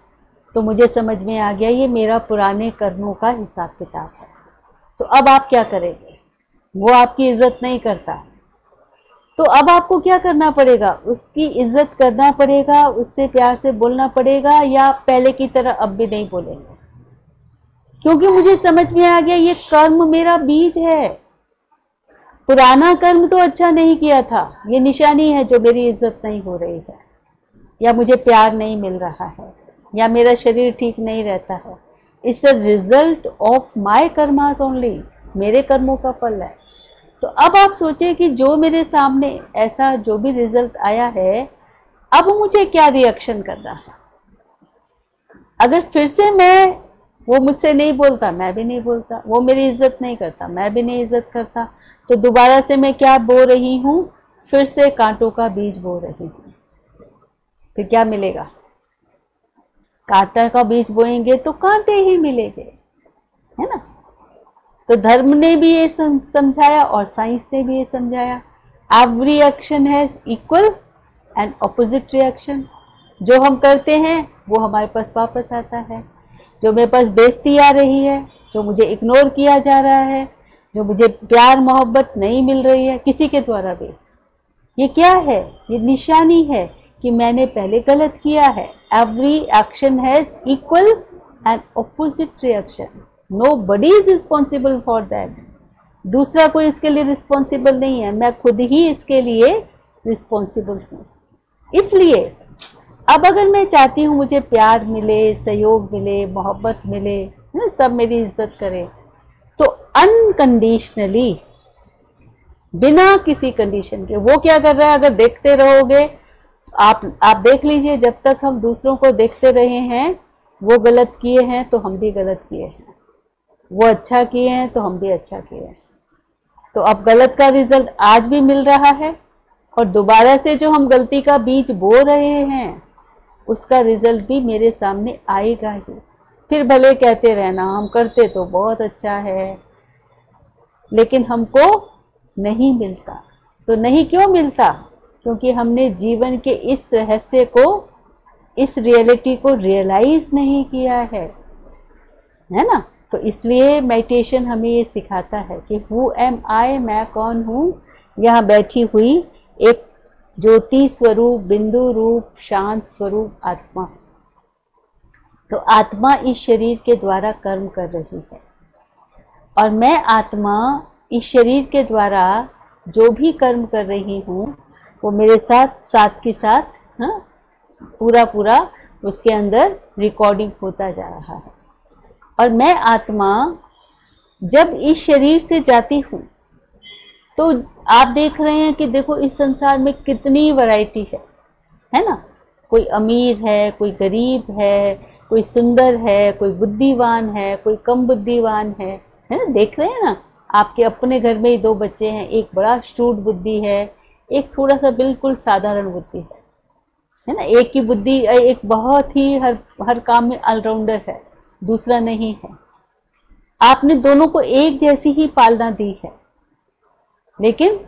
तो मुझे समझ में आ गया ये मेरा पुराने कर्मों का हिसाब किताब है। तो अब आप क्या करेंगे? वो आपकी इज्जत नहीं करता, तो अब आपको क्या करना पड़ेगा? उसकी इज्जत करना पड़ेगा, उससे प्यार से बोलना पड़ेगा, या पहले की तरह अब भी नहीं बोलेंगे? क्योंकि मुझे समझ में आ गया ये कर्म मेरा बीज है। पुराना कर्म तो अच्छा नहीं किया था, ये निशानी है जो मेरी इज्जत नहीं हो रही है, या मुझे प्यार नहीं मिल रहा है, या मेरा शरीर ठीक नहीं रहता है। It's a result of my karmas only, मेरे कर्मों का फल है। तो अब आप सोचिए कि जो मेरे सामने ऐसा जो भी रिजल्ट आया है, अब मुझे क्या रिएक्शन करना है? अगर फिर से वो मुझसे नहीं बोलता, मैं भी नहीं बोलता, वो मेरी इज्जत नहीं करता, मैं भी नहीं इज्जत करता, तो दोबारा से मैं क्या बो रही हूँ? फिर से कांटों का बीज बो रही हूँ। फिर क्या मिलेगा? कांटे का बीज बोएंगे तो कांटे ही मिलेंगे, है ना? तो धर्म ने भी ये समझाया और साइंस ने भी ये समझाया, every action has equal and opposite reaction. जो हम करते हैं वो हमारे पास वापस आता है। जो मेरे पास बेइज्जती आ रही है, जो मुझे इग्नोर किया जा रहा है, जो मुझे प्यार मोहब्बत नहीं मिल रही है किसी के द्वारा भी, ये क्या है? ये निशानी है कि मैंने पहले गलत किया है। Every action has equal and opposite reaction, nobody is responsible for that. दूसरा कोई इसके लिए रिस्पॉन्सिबल नहीं है, मैं खुद ही इसके लिए रिस्पॉन्सिबल हूँ। इसलिए अब अगर मैं चाहती हूँ मुझे प्यार मिले, सहयोग मिले, मोहब्बत मिले, सब मेरी इज्जत करें, तो अनकंडीशनली, बिना किसी कंडीशन के, वो क्या कर रहा है? अगर देखते रहोगे, आप देख लीजिए, जब तक हम दूसरों को देखते रहे हैं, वो गलत किए हैं तो हम भी गलत किए हैं, वो अच्छा किए हैं तो हम भी अच्छा किए हैं। तो अब गलत का रिजल्ट आज भी मिल रहा है, और दोबारा से जो हम गलती का बीज बो रहे हैं उसका रिजल्ट भी मेरे सामने आएगा ही। फिर भले कहते रहना हम करते तो बहुत अच्छा है, लेकिन हमको नहीं मिलता। तो नहीं क्यों मिलता? क्योंकि हमने जीवन के इस रहस्य को, इस रियलिटी को रियलाइज नहीं किया है ना? तो इसलिए मेडिटेशन हमें ये सिखाता है कि हु एम आई, मैं कौन हूँ? यहाँ बैठी हुई एक ज्योति स्वरूप, बिंदु रूप, शांत स्वरूप आत्मा। तो आत्मा इस शरीर के द्वारा कर्म कर रही है, और मैं आत्मा इस शरीर के द्वारा जो भी कर्म कर रही हूँ वो मेरे साथ के साथ पूरा उसके अंदर रिकॉर्डिंग होता जा रहा है। और मैं आत्मा जब इस शरीर से जाती हूँ तो आप देख रहे हैं कि देखो इस संसार में कितनी वैरायटी है ना? कोई अमीर है, कोई गरीब है, कोई सुंदर है, कोई बुद्धिवान है, कोई कम बुद्धिवान है ना? देख रहे हैं ना? आपके अपने घर में ही 2 बच्चे हैं, एक बड़ा शूट बुद्धि है, एक थोड़ा सा बिल्कुल साधारण बुद्धि है ना? एक की बुद्धि, एक बहुत ही हर काम में ऑलराउंडर है, दूसरा नहीं है। आपने दोनों को एक जैसी ही पालना दी है, लेकिन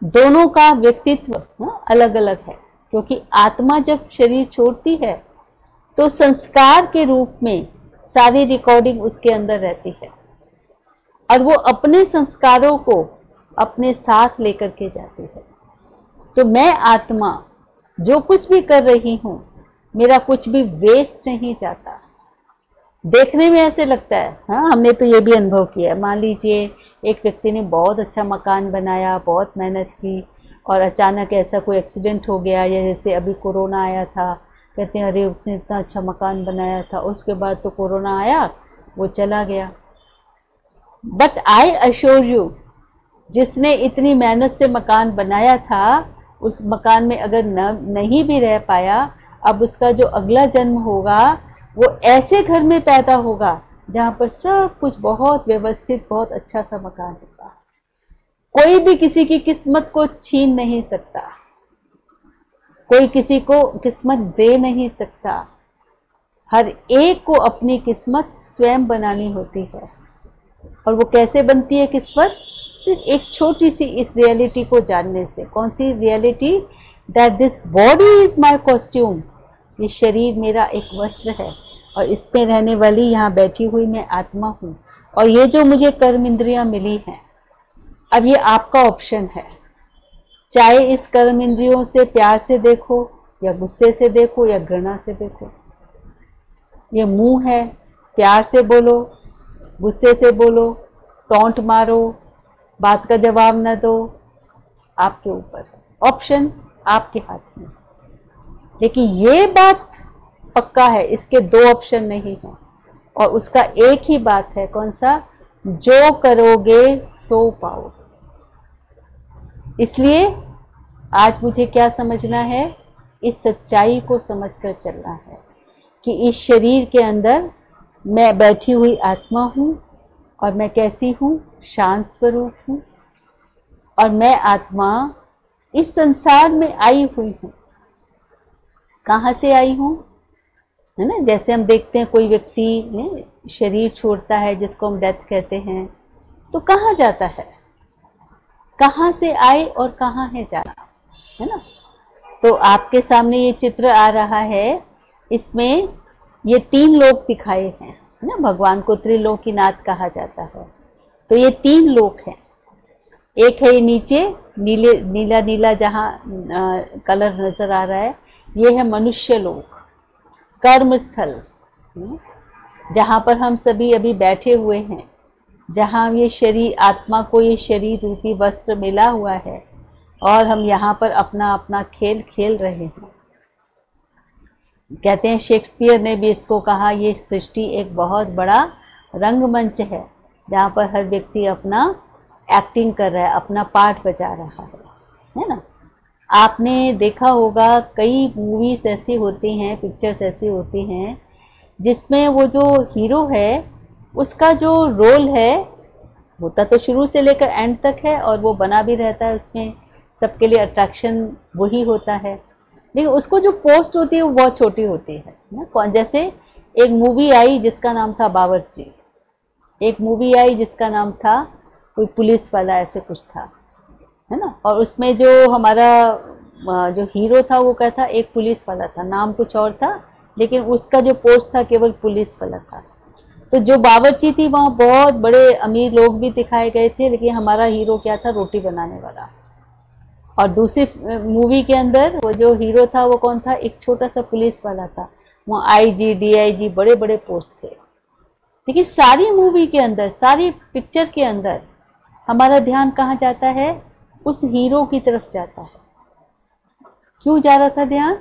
दोनों का व्यक्तित्व अलग अलग है। क्योंकि आत्मा जब शरीर छोड़ती है तो संस्कार के रूप में सारी रिकॉर्डिंग उसके अंदर रहती है, और वो अपने संस्कारों को अपने साथ लेकर के जाती है। तो मैं आत्मा जो कुछ भी कर रही हूँ, मेरा कुछ भी वेस्ट नहीं जाता। देखने में ऐसे लगता है, हाँ, हमने तो ये भी अनुभव किया। मान लीजिए एक व्यक्ति ने बहुत अच्छा मकान बनाया, बहुत मेहनत की, और अचानक ऐसा कोई एक्सीडेंट हो गया, या जैसे अभी कोरोना आया था, कहते हैं अरे उसने इतना अच्छा मकान बनाया था, उसके बाद तो कोरोना आया, वो चला गया। बट आई अश्योर यू, जिसने इतनी मेहनत से मकान बनाया था, उस मकान में अगर नहीं भी रह पाया, अब उसका जो अगला जन्म होगा वो ऐसे घर में पैदा होगा जहाँ पर सब कुछ बहुत व्यवस्थित, बहुत अच्छा सा मकान होगा। कोई भी किसी की किस्मत को छीन नहीं सकता, कोई किसी को किस्मत दे नहीं सकता। हर एक को अपनी किस्मत स्वयं बनानी होती है। और वो कैसे बनती है किस्मत? सिर्फ एक छोटी सी इस रियलिटी को जानने से। कौन सी reality? That this body is my costume, ये शरीर मेरा एक वस्त्र है, और इसमें रहने वाली यहाँ बैठी हुई मैं आत्मा हूँ। और ये जो मुझे कर्म इंद्रियाँ मिली हैं, अब ये आपका ऑप्शन है। चाहे इस कर्म इंद्रियों से प्यार से देखो या गुस्से से देखो या घृणा से देखो। ये मुंह है, प्यार से बोलो, गुस्से से बोलो, टॉन्ट मारो, बात का जवाब न दो, आपके ऊपर है, ऑप्शन आपके हाथ में। लेकिन ये बात पक्का है, इसके दो ऑप्शन नहीं है और उसका एक ही बात है, कौन सा? जो करोगे सो पाओगे। इसलिए आज मुझे क्या समझना है? इस सच्चाई को समझकर चलना है कि इस शरीर के अंदर मैं बैठी हुई आत्मा हूँ और मैं कैसी हूँ? शांत स्वरूप हूँ। और मैं आत्मा इस संसार में आई हुई हूँ। कहाँ से आई हूँ? है ना, जैसे हम देखते हैं कोई व्यक्ति शरीर छोड़ता है जिसको हम डेथ कहते हैं, तो कहाँ जाता है? कहाँ से आए और कहाँ है जाना, है ना। तो आपके सामने ये चित्र आ रहा है, इसमें ये 3 लोक दिखाए हैं ना। भगवान को त्रिलोकीनाथ कहा जाता है। तो ये 3 लोक हैं। एक है ये नीचे नीला नीला जहाँ कलर नजर आ रहा है, ये है मनुष्य लोक, कर्म स्थल, जहाँ पर हम सभी अभी बैठे हुए हैं, जहाँ ये शरीर, आत्मा को ये शरीर रूपी वस्त्र मिला हुआ है और हम यहाँ पर अपना अपना खेल खेल रहे हैं। कहते हैं, शेक्सपियर ने भी इसको कहा, ये सृष्टि एक बहुत बड़ा रंगमंच है जहाँ पर हर व्यक्ति अपना एक्टिंग कर रहा है, अपना पार्ट बजा रहा है ना। आपने देखा होगा कई मूवीज ऐसी होती हैं, पिक्चर्स ऐसी होती हैं जिसमें वो जो हीरो है उसका जो रोल है होता तो शुरू से लेकर एंड तक है और वो बना भी रहता है, उसमें सबके लिए अट्रैक्शन वही होता है, लेकिन उसको जो पोस्ट होती है वो बहुत छोटी होती है ना। जैसे एक मूवी आई जिसका नाम था बावर्ची, एक मूवी आई जिसका नाम था कोई पुलिस वाला, ऐसे कुछ था, है ना। और उसमें जो हमारा जो हीरो था वो क्या था? एक पुलिस वाला था, नाम कुछ और था, लेकिन उसका जो पोस्ट था केवल पुलिस वाला था। तो जो बावर्ची थी वहाँ बहुत बड़े अमीर लोग भी दिखाए गए थे, लेकिन हमारा हीरो क्या था? रोटी बनाने वाला। और दूसरी मूवी के अंदर वो जो हीरो था वो कौन था? एक छोटा सा पुलिस वाला था। वहाँ IG DIG बड़े बड़े पोस्ट थे। लेकिन सारी मूवी के अंदर, सारी पिक्चर के अंदर हमारा ध्यान कहाँ जाता है? उस हीरो की तरफ जाता है। क्यों जा रहा था ध्यान?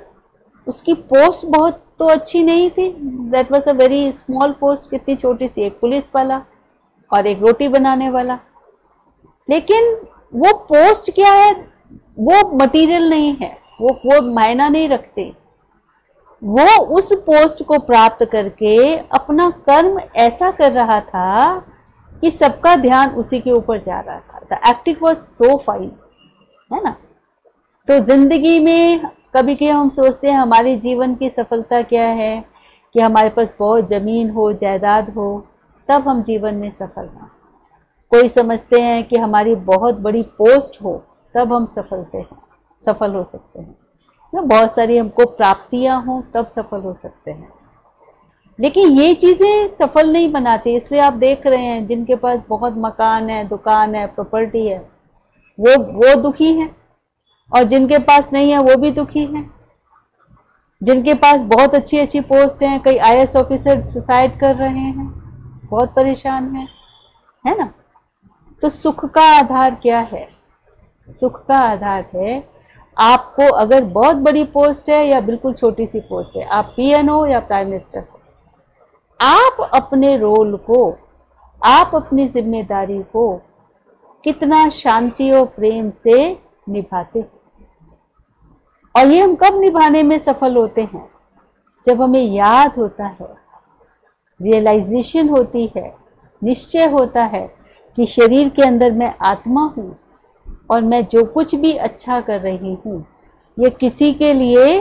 उसकी पोस्ट बहुत तो अच्छी नहीं थी, that was a very small post, कितनी छोटी सी, एक पुलिस वाला और एक रोटी बनाने वाला। लेकिन वो पोस्ट क्या है? वो मटेरियल नहीं है, वो मायना नहीं रखते। वो उस पोस्ट को प्राप्त करके अपना कर्म ऐसा कर रहा था कि सबका ध्यान उसी के ऊपर जा रहा था। The acting was so fine, है ना। तो जिंदगी में कभी कभी हम सोचते हैं हमारे जीवन की सफलता क्या है कि हमारे पास बहुत जमीन हो, जायदाद हो, तब हम जीवन में सफल हों। कोई समझते हैं कि हमारी बहुत बड़ी पोस्ट हो तब हम सफल हो सकते हैं ना। बहुत सारी हमको प्राप्तियां हों तब सफल हो सकते हैं। लेकिन ये चीज़ें सफल नहीं बनाती। इसलिए आप देख रहे हैं जिनके पास बहुत मकान है, दुकान है, प्रॉपर्टी है, वो दुखी हैं, और जिनके पास नहीं है वो भी दुखी हैं। जिनके पास बहुत अच्छी अच्छी पोस्ट हैं, कई IAS ऑफिसर सुसाइड कर रहे हैं, बहुत परेशान हैं, है ना। तो सुख का आधार क्या है? सुख का आधार है आपको अगर बहुत बड़ी पोस्ट है या बिल्कुल छोटी सी पोस्ट है, आप PN हो या प्राइम मिनिस्टर हो, आप अपने रोल को, आप अपनी जिम्मेदारी को कितना शांति और प्रेम से निभाते हो। और ये हम कब निभाने में सफल होते हैं? जब हमें याद होता है, रियलाइजेशन होती है, निश्चय होता है कि शरीर के अंदर मैं आत्मा हूँ और मैं जो कुछ भी अच्छा कर रही हूँ ये किसी के लिए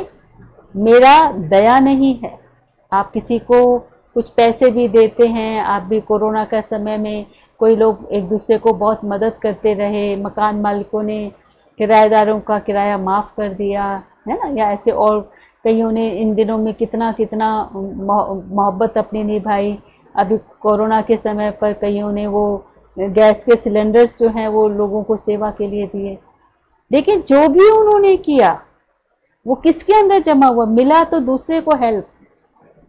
मेरा दया नहीं है। आप किसी को कुछ पैसे भी देते हैं, आप भी कोरोना का समय में कोई लोग एक दूसरे को बहुत मदद करते रहे, मकान मालिकों ने किराएदारों का किराया माफ़ कर दिया, है ना, या ऐसे और कईयों ने इन दिनों में कितना कितना मोहब्बत अपनी निभाई। अभी कोरोना के समय पर कईयों ने वो गैस के सिलेंडर्स जो हैं वो लोगों को सेवा के लिए दिए। लेकिन जो भी उन्होंने किया वो किसके अंदर जमा हुआ? मिला तो दूसरे को हेल्प,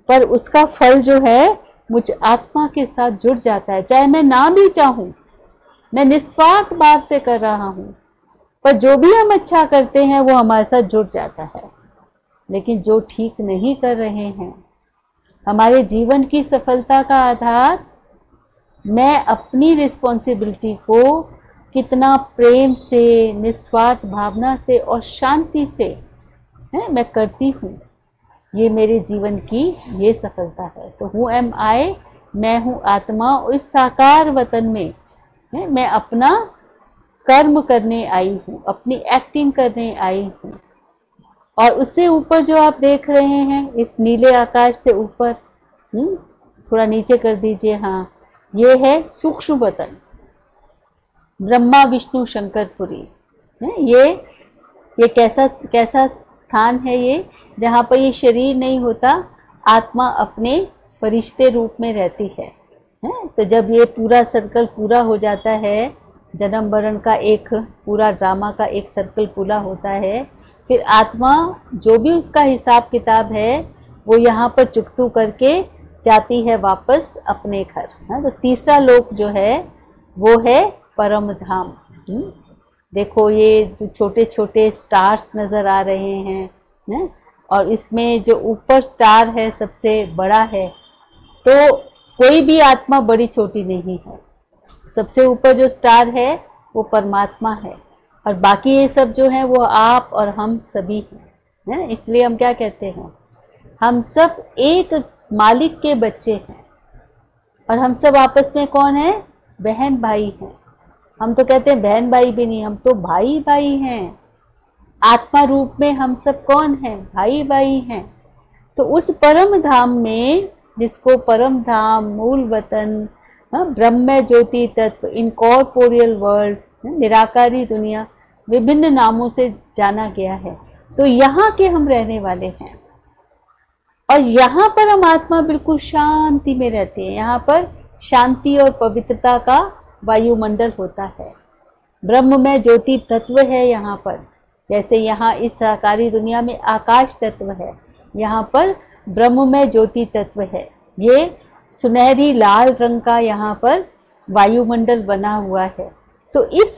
पर उसका फल जो है मुझ आत्मा के साथ जुड़ जाता है। चाहे मैं ना भी चाहूं, मैं निस्वार्थ भाव से कर रहा हूं, पर जो भी हम अच्छा करते हैं वो हमारे साथ जुड़ जाता है। लेकिन जो ठीक नहीं कर रहे हैं, हमारे जीवन की सफलता का आधार मैं अपनी रिस्पॉन्सिबिलिटी को कितना प्रेम से, निस्वार्थ भावना से और शांति से मैं करती हूँ, ये मेरे जीवन की ये सफलता है। तो हु एम आई, मैं हूँ आत्मा, और इस साकार वतन में मैं अपना कर्म करने आई हूँ, अपनी एक्टिंग करने आई हूँ। और उससे ऊपर जो आप देख रहे हैं, इस नीले आकाश से ऊपर, थोड़ा नीचे कर दीजिए, हाँ, ये है सूक्ष्म वतन, ब्रह्मा विष्णु शंकरपुरी। ये कैसा स्थान है ये, जहाँ पर ये शरीर नहीं होता, आत्मा अपने फरिश्ते रूप में रहती है। तो जब ये पूरा सर्कल पूरा हो जाता है, जन्म मरण का एक पूरा ड्रामा का एक सर्कल पूरा होता है, फिर आत्मा जो भी उसका हिसाब किताब है वो यहाँ पर चुकतू करके जाती है वापस अपने घर। तो तीसरा लोक जो है वो है परम धाम। देखो ये जो छोटे छोटे स्टार्स नज़र आ रहे हैं, और इसमें जो ऊपर स्टार है सबसे बड़ा है, तो कोई भी आत्मा बड़ी छोटी नहीं है। सबसे ऊपर जो स्टार है वो परमात्मा है, और बाकी ये सब जो है वो आप और हम सभी हैं। इसलिए हम क्या कहते हैं, हम सब एक मालिक के बच्चे हैं, और हम सब आपस में कौन है? बहन भाई हैं। हम तो कहते हैं बहन भाई भी नहीं, हम तो भाई भाई हैं। आत्मा रूप में हम सब कौन हैं? भाई भाई हैं। तो उस परम धाम में, जिसको परम धाम, मूल वतन, ब्रह्म ज्योति तत्व, इनकॉर्पोरियल वर्ल्ड, निराकारी दुनिया, विभिन्न नामों से जाना गया है, तो यहाँ के हम रहने वाले हैं। और यहाँ पर हम आत्मा बिल्कुल शांति में रहते हैं। यहाँ पर शांति और पवित्रता का वायुमंडल होता है। ब्रह्म में ज्योति तत्व है यहाँ पर। जैसे यहाँ इस साकारी दुनिया में आकाश तत्व है, यहाँ पर ब्रह्म में ज्योति तत्व है। ये सुनहरी लाल रंग का यहाँ पर वायुमंडल बना हुआ है। तो इस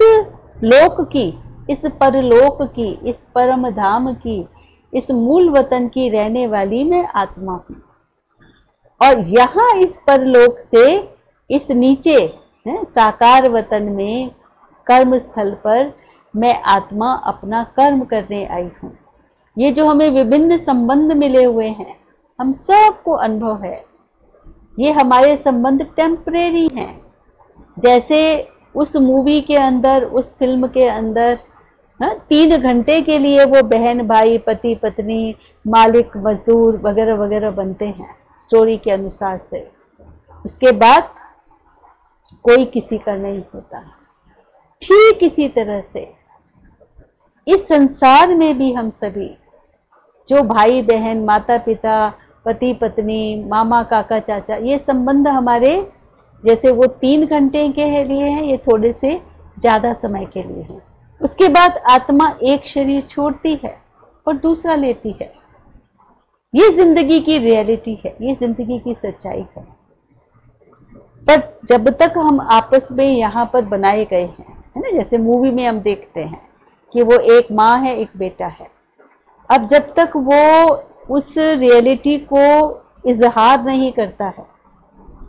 लोक की, इस परलोक की, इस परम धाम की, इस मूल वतन की रहने वाली मैं आत्मा हूँ। और यहाँ इस परलोक से इस नीचे साकार वतन में, कर्म स्थल पर, मैं आत्मा अपना कर्म करने आई हूँ। ये जो हमें विभिन्न संबंध मिले हुए हैं, हम सबको अनुभव है, ये हमारे संबंध टेम्परेरी हैं। जैसे उस मूवी के अंदर, उस फिल्म के अंदर 3 घंटे के लिए वो बहन भाई, पति पत्नी, मालिक मजदूर वगैरह वगैरह बनते हैं स्टोरी के अनुसार से। उसके बाद कोई किसी का नहीं होता। ठीक इसी तरह से इस संसार में भी हम सभी जो भाई बहन, माता पिता, पति पत्नी, मामा काका चाचा, ये संबंध हमारे जैसे वो 3 घंटे के लिए हैं, ये थोड़े से ज़्यादा समय के लिए हैं। उसके बाद आत्मा एक शरीर छोड़ती है और दूसरा लेती है। ये जिंदगी की रियलिटी है, ये जिंदगी की सच्चाई है। पर जब तक हम आपस में यहाँ पर बनाए गए हैं, है ना, जैसे मूवी में हम देखते हैं कि वो एक माँ है, एक बेटा है। अब जब तक वो उस रियलिटी को इजहार नहीं करता है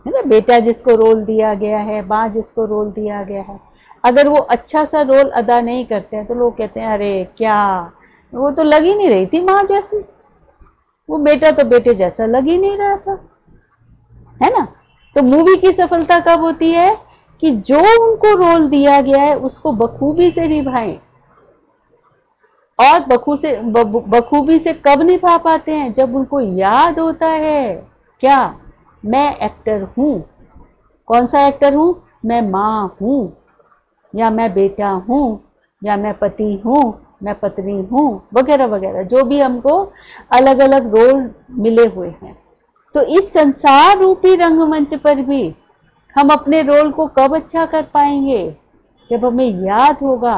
ना, बेटा जिसको रोल दिया गया है, माँ जिसको रोल दिया गया है, अगर वो अच्छा सा रोल अदा नहीं करते हैं तो लोग कहते हैं अरे क्या, वो तो लग ही नहीं रही थी माँ जैसी, वो बेटा तो बेटे जैसा लग ही नहीं रहा था, है ना। तो मूवी की सफलता कब होती है कि जो उनको रोल दिया गया है उसको बखूबी से निभाएं। और बखूबी से कब निभा पाते हैं? जब उनको याद होता है क्या, मैं एक्टर हूँ। कौन सा एक्टर हूँ? मैं माँ हूँ, या मैं बेटा हूँ, या मैं पति हूँ, मैं पत्नी हूँ, वगैरह वगैरह, जो भी हमको अलग अलग रोल मिले हुए हैं। तो इस संसार रूपी रंगमंच पर भी हम अपने रोल को कब अच्छा कर पाएंगे? जब हमें याद होगा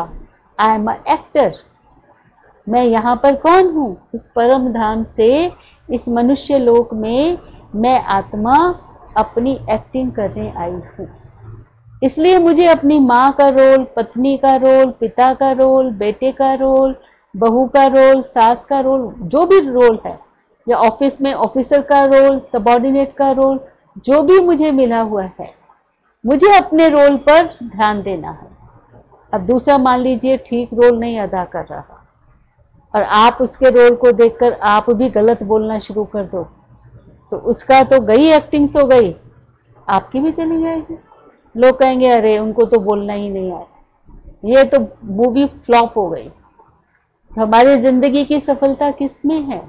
आई एम अ एक्टर, मैं यहाँ पर कौन हूँ? इस परम धाम से इस मनुष्य लोक में मैं आत्मा अपनी एक्टिंग करने आई हूँ। इसलिए मुझे अपनी माँ का रोल, पत्नी का रोल, पिता का रोल, बेटे का रोल, बहू का रोल, सास का रोल, जो भी रोल है, या ऑफिस में ऑफिसर का रोल, सबॉर्डिनेट का रोल, जो भी मुझे मिला हुआ है, मुझे अपने रोल पर ध्यान देना है। अब दूसरा मान लीजिए ठीक रोल नहीं अदा कर रहा और आप उसके रोल को देखकर आप भी गलत बोलना शुरू कर दो, तो उसका तो गई एक्टिंग्स हो गई, आपकी भी चली जाएगी। लोग कहेंगे अरे उनको तो बोलना ही नहीं आया, ये तो मूवी फ्लॉप हो गई। तो हमारी जिंदगी की सफलता किस में है?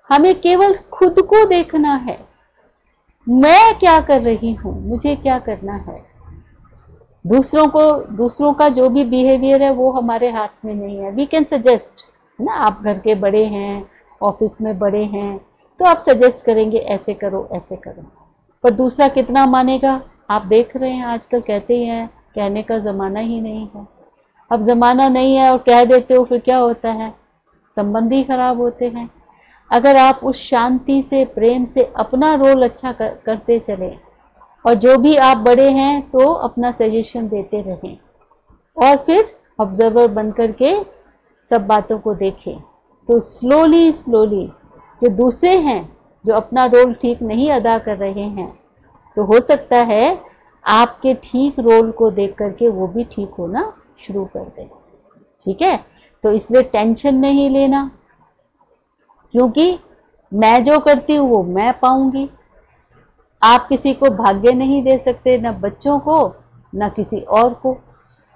हमें केवल खुद को देखना है, मैं क्या कर रही हूँ, मुझे क्या करना है। दूसरों का जो भी बिहेवियर है वो हमारे हाथ में नहीं है। वी कैन सजेस्ट, है ना, आप घर के बड़े हैं, ऑफिस में बड़े हैं, तो आप सजेस्ट करेंगे ऐसे करो ऐसे करो, पर दूसरा कितना मानेगा? आप देख रहे हैं आजकल कहते ही हैं, कहने का ज़माना ही नहीं है। अब ज़माना नहीं है और कह देते हो, फिर क्या होता है? संबंध ही खराब होते हैं। अगर आप उस शांति से, प्रेम से अपना रोल अच्छा करते चलें और जो भी आप बड़े हैं तो अपना सजेशन देते रहें और फिर ऑब्जर्वर बन करके सब बातों को देखें, तो स्लोली जो दूसरे हैं जो अपना रोल ठीक नहीं अदा कर रहे हैं, तो हो सकता है आपके ठीक रोल को देख करके वो भी ठीक होना शुरू कर दें। ठीक है, तो इसलिए टेंशन नहीं लेना, क्योंकि मैं जो करती हूँ वो मैं पाऊंगी। आप किसी को भाग्य नहीं दे सकते, ना बच्चों को ना किसी और को,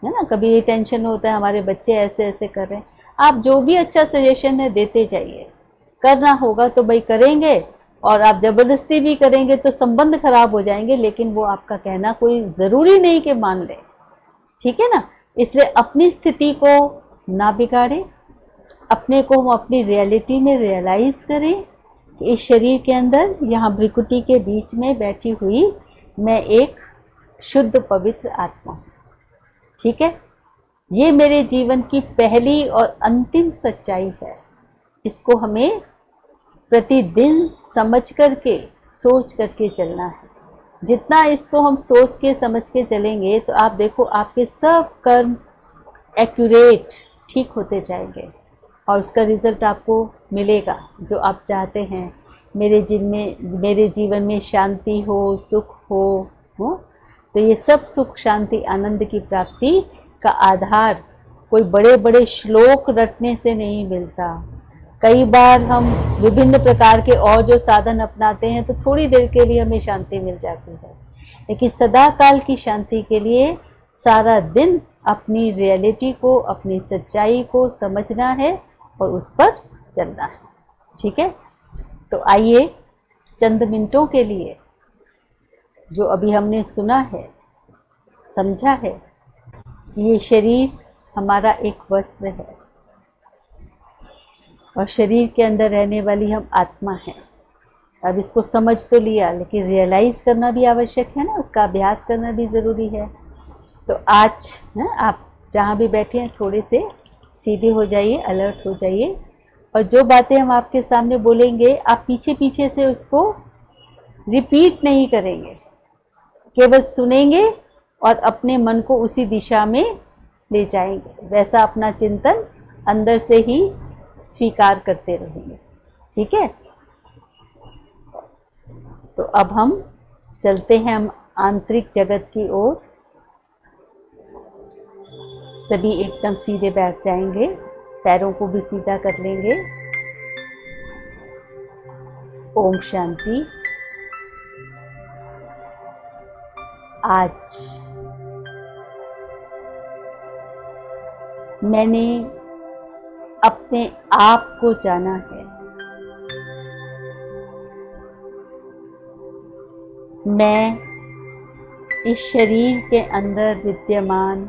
है ना। कभी ये टेंशन होता है हमारे बच्चे ऐसे ऐसे कर रहे हैं, आप जो भी अच्छा सजेशन है देते जाइए। करना होगा तो भाई करेंगे, और आप जबरदस्ती भी करेंगे तो संबंध खराब हो जाएंगे, लेकिन वो आपका कहना कोई ज़रूरी नहीं कि मान ले। ठीक है ना, इसलिए अपनी स्थिति को ना बिगाड़ें, अपने को हम अपनी रियलिटी में रियलाइज़ करें कि इस शरीर के अंदर, यहाँ भ्रिकुटी के बीच में बैठी हुई मैं एक शुद्ध पवित्र आत्मा हूँ। ठीक है, ये मेरे जीवन की पहली और अंतिम सच्चाई है। इसको हमें प्रतिदिन समझ करके, सोच करके चलना है। जितना इसको हम सोच के समझ के चलेंगे तो आप देखो आपके सब कर्म एक्यूरेट ठीक होते जाएंगे और उसका रिज़ल्ट आपको मिलेगा जो आप चाहते हैं। मेरे जीवन में शांति हो, सुख हो, तो ये सब सुख, शांति, आनंद की प्राप्ति का आधार कोई बड़े बड़े श्लोक रटने से नहीं मिलता। कई बार हम विभिन्न प्रकार के और जो साधन अपनाते हैं तो थोड़ी देर के लिए हमें शांति मिल जाती है, लेकिन सदा काल की शांति के लिए सारा दिन अपनी रियलिटी को, अपनी सच्चाई को समझना है और उस पर चलना है। ठीक है, तो आइए चंद मिनटों के लिए जो अभी हमने सुना है, समझा है, ये शरीर हमारा एक वस्त्र है और शरीर के अंदर रहने वाली हम आत्मा हैं। अब इसको समझ तो लिया, लेकिन रियलाइज़ करना भी आवश्यक है ना, उसका अभ्यास करना भी ज़रूरी है। तो आज आप जहाँ भी बैठे हैं थोड़े से सीधे हो जाइए, अलर्ट हो जाइए, और जो बातें हम आपके सामने बोलेंगे आप पीछे पीछे से उसको रिपीट नहीं करेंगे, केवल सुनेंगे और अपने मन को उसी दिशा में ले जाएंगे। वैसा अपना चिंतन अंदर से ही स्वीकार करते रहेंगे। ठीक है, तो अब हम चलते हैं हम आंतरिक जगत की ओर। सभी एकदम सीधे बैठ जाएंगे, पैरों को भी सीधा कर लेंगे। ओम शांति। आज मैंने अपने आप को जाना है। मैं इस शरीर के अंदर विद्यमान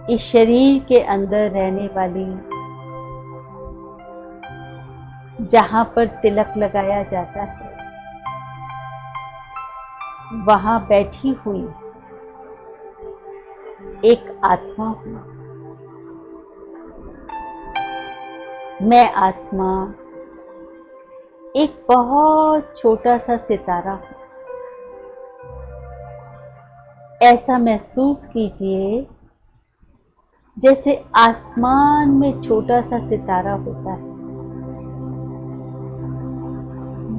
इस शरीर के अंदर रहने वाली, जहां पर तिलक लगाया जाता है, वहां बैठी हुई एक आत्मा हूं। मैं आत्मा एक बहुत छोटा सा सितारा हूं। ऐसा महसूस कीजिए जैसे आसमान में छोटा सा सितारा होता है,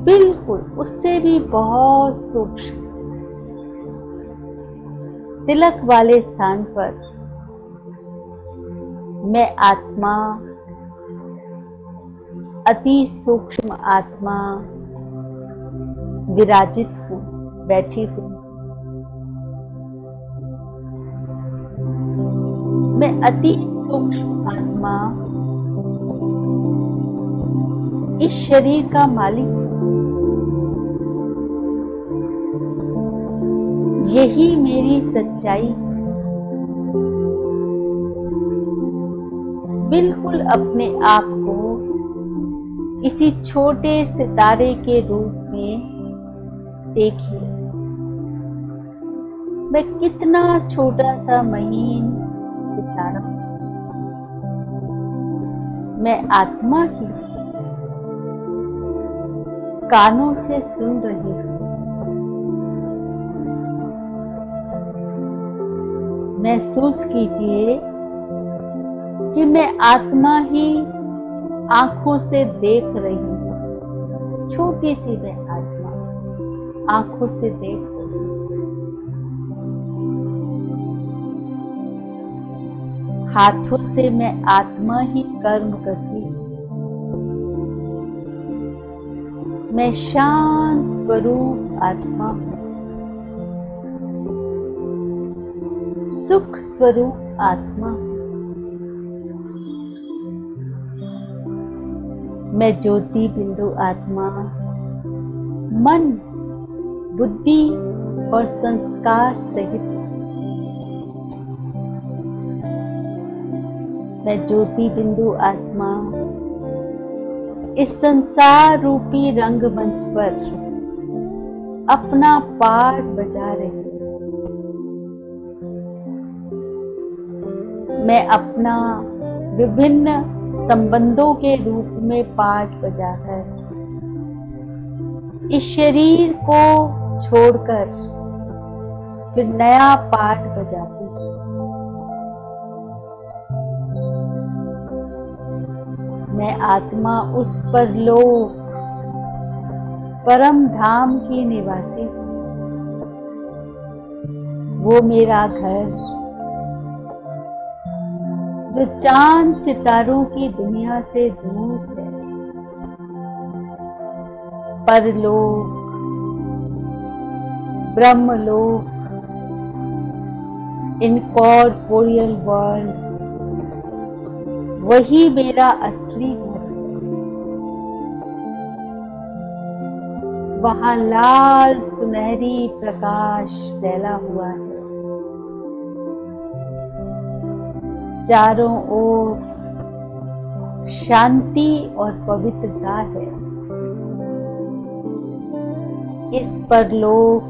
बिल्कुल उससे भी बहुत सूक्ष्म। तिलक वाले स्थान पर मैं आत्मा, अति सूक्ष्म आत्मा विराजित हूं, बैठी हूं। मैं अति सूक्ष्म आत्मा इस शरीर का मालिक हूं। यही मेरी सच्चाई है। बिल्कुल अपने आप को किसी छोटे सितारे के रूप में देखिए। मैं कितना छोटा सा महीन सितारा हूं। मैं आत्मा ही कानों से सुन रही हूं। महसूस कीजिए कि मैं आत्मा ही आंखों से देख रही हूं। छोटी सी मैं आत्मा आंखों से देख रही हूं। हाथों से मैं आत्मा ही कर्म करती हूं। मैं शांत स्वरूप आत्मा हूं। सुख स्वरूप आत्मा हूं। मैं ज्योति बिंदु आत्मा मन, बुद्धि और संस्कार सहित हूं। मैं ज्योति बिंदु आत्मा इस संसार रूपी रंगमंच पर अपना पाठ बजा रही हूं। मैं अपना विभिन्न संबंधों के रूप में पाठ बजाकर इस शरीर को छोड़कर फिर नया पाठ बजाती हूँ। मैं आत्मा उस परलोक परम धाम की निवासी हूँ। वो मेरा घर जो चांद सितारों की दुनिया से दूर है। परलोक, ब्रह्मलोक, इनकॉर्पोरियल वर्ल्ड, वही मेरा असली घर है। वहां लाल सुनहरी प्रकाश फैला हुआ है। चारों ओर शांति और पवित्रता है। इस परलोक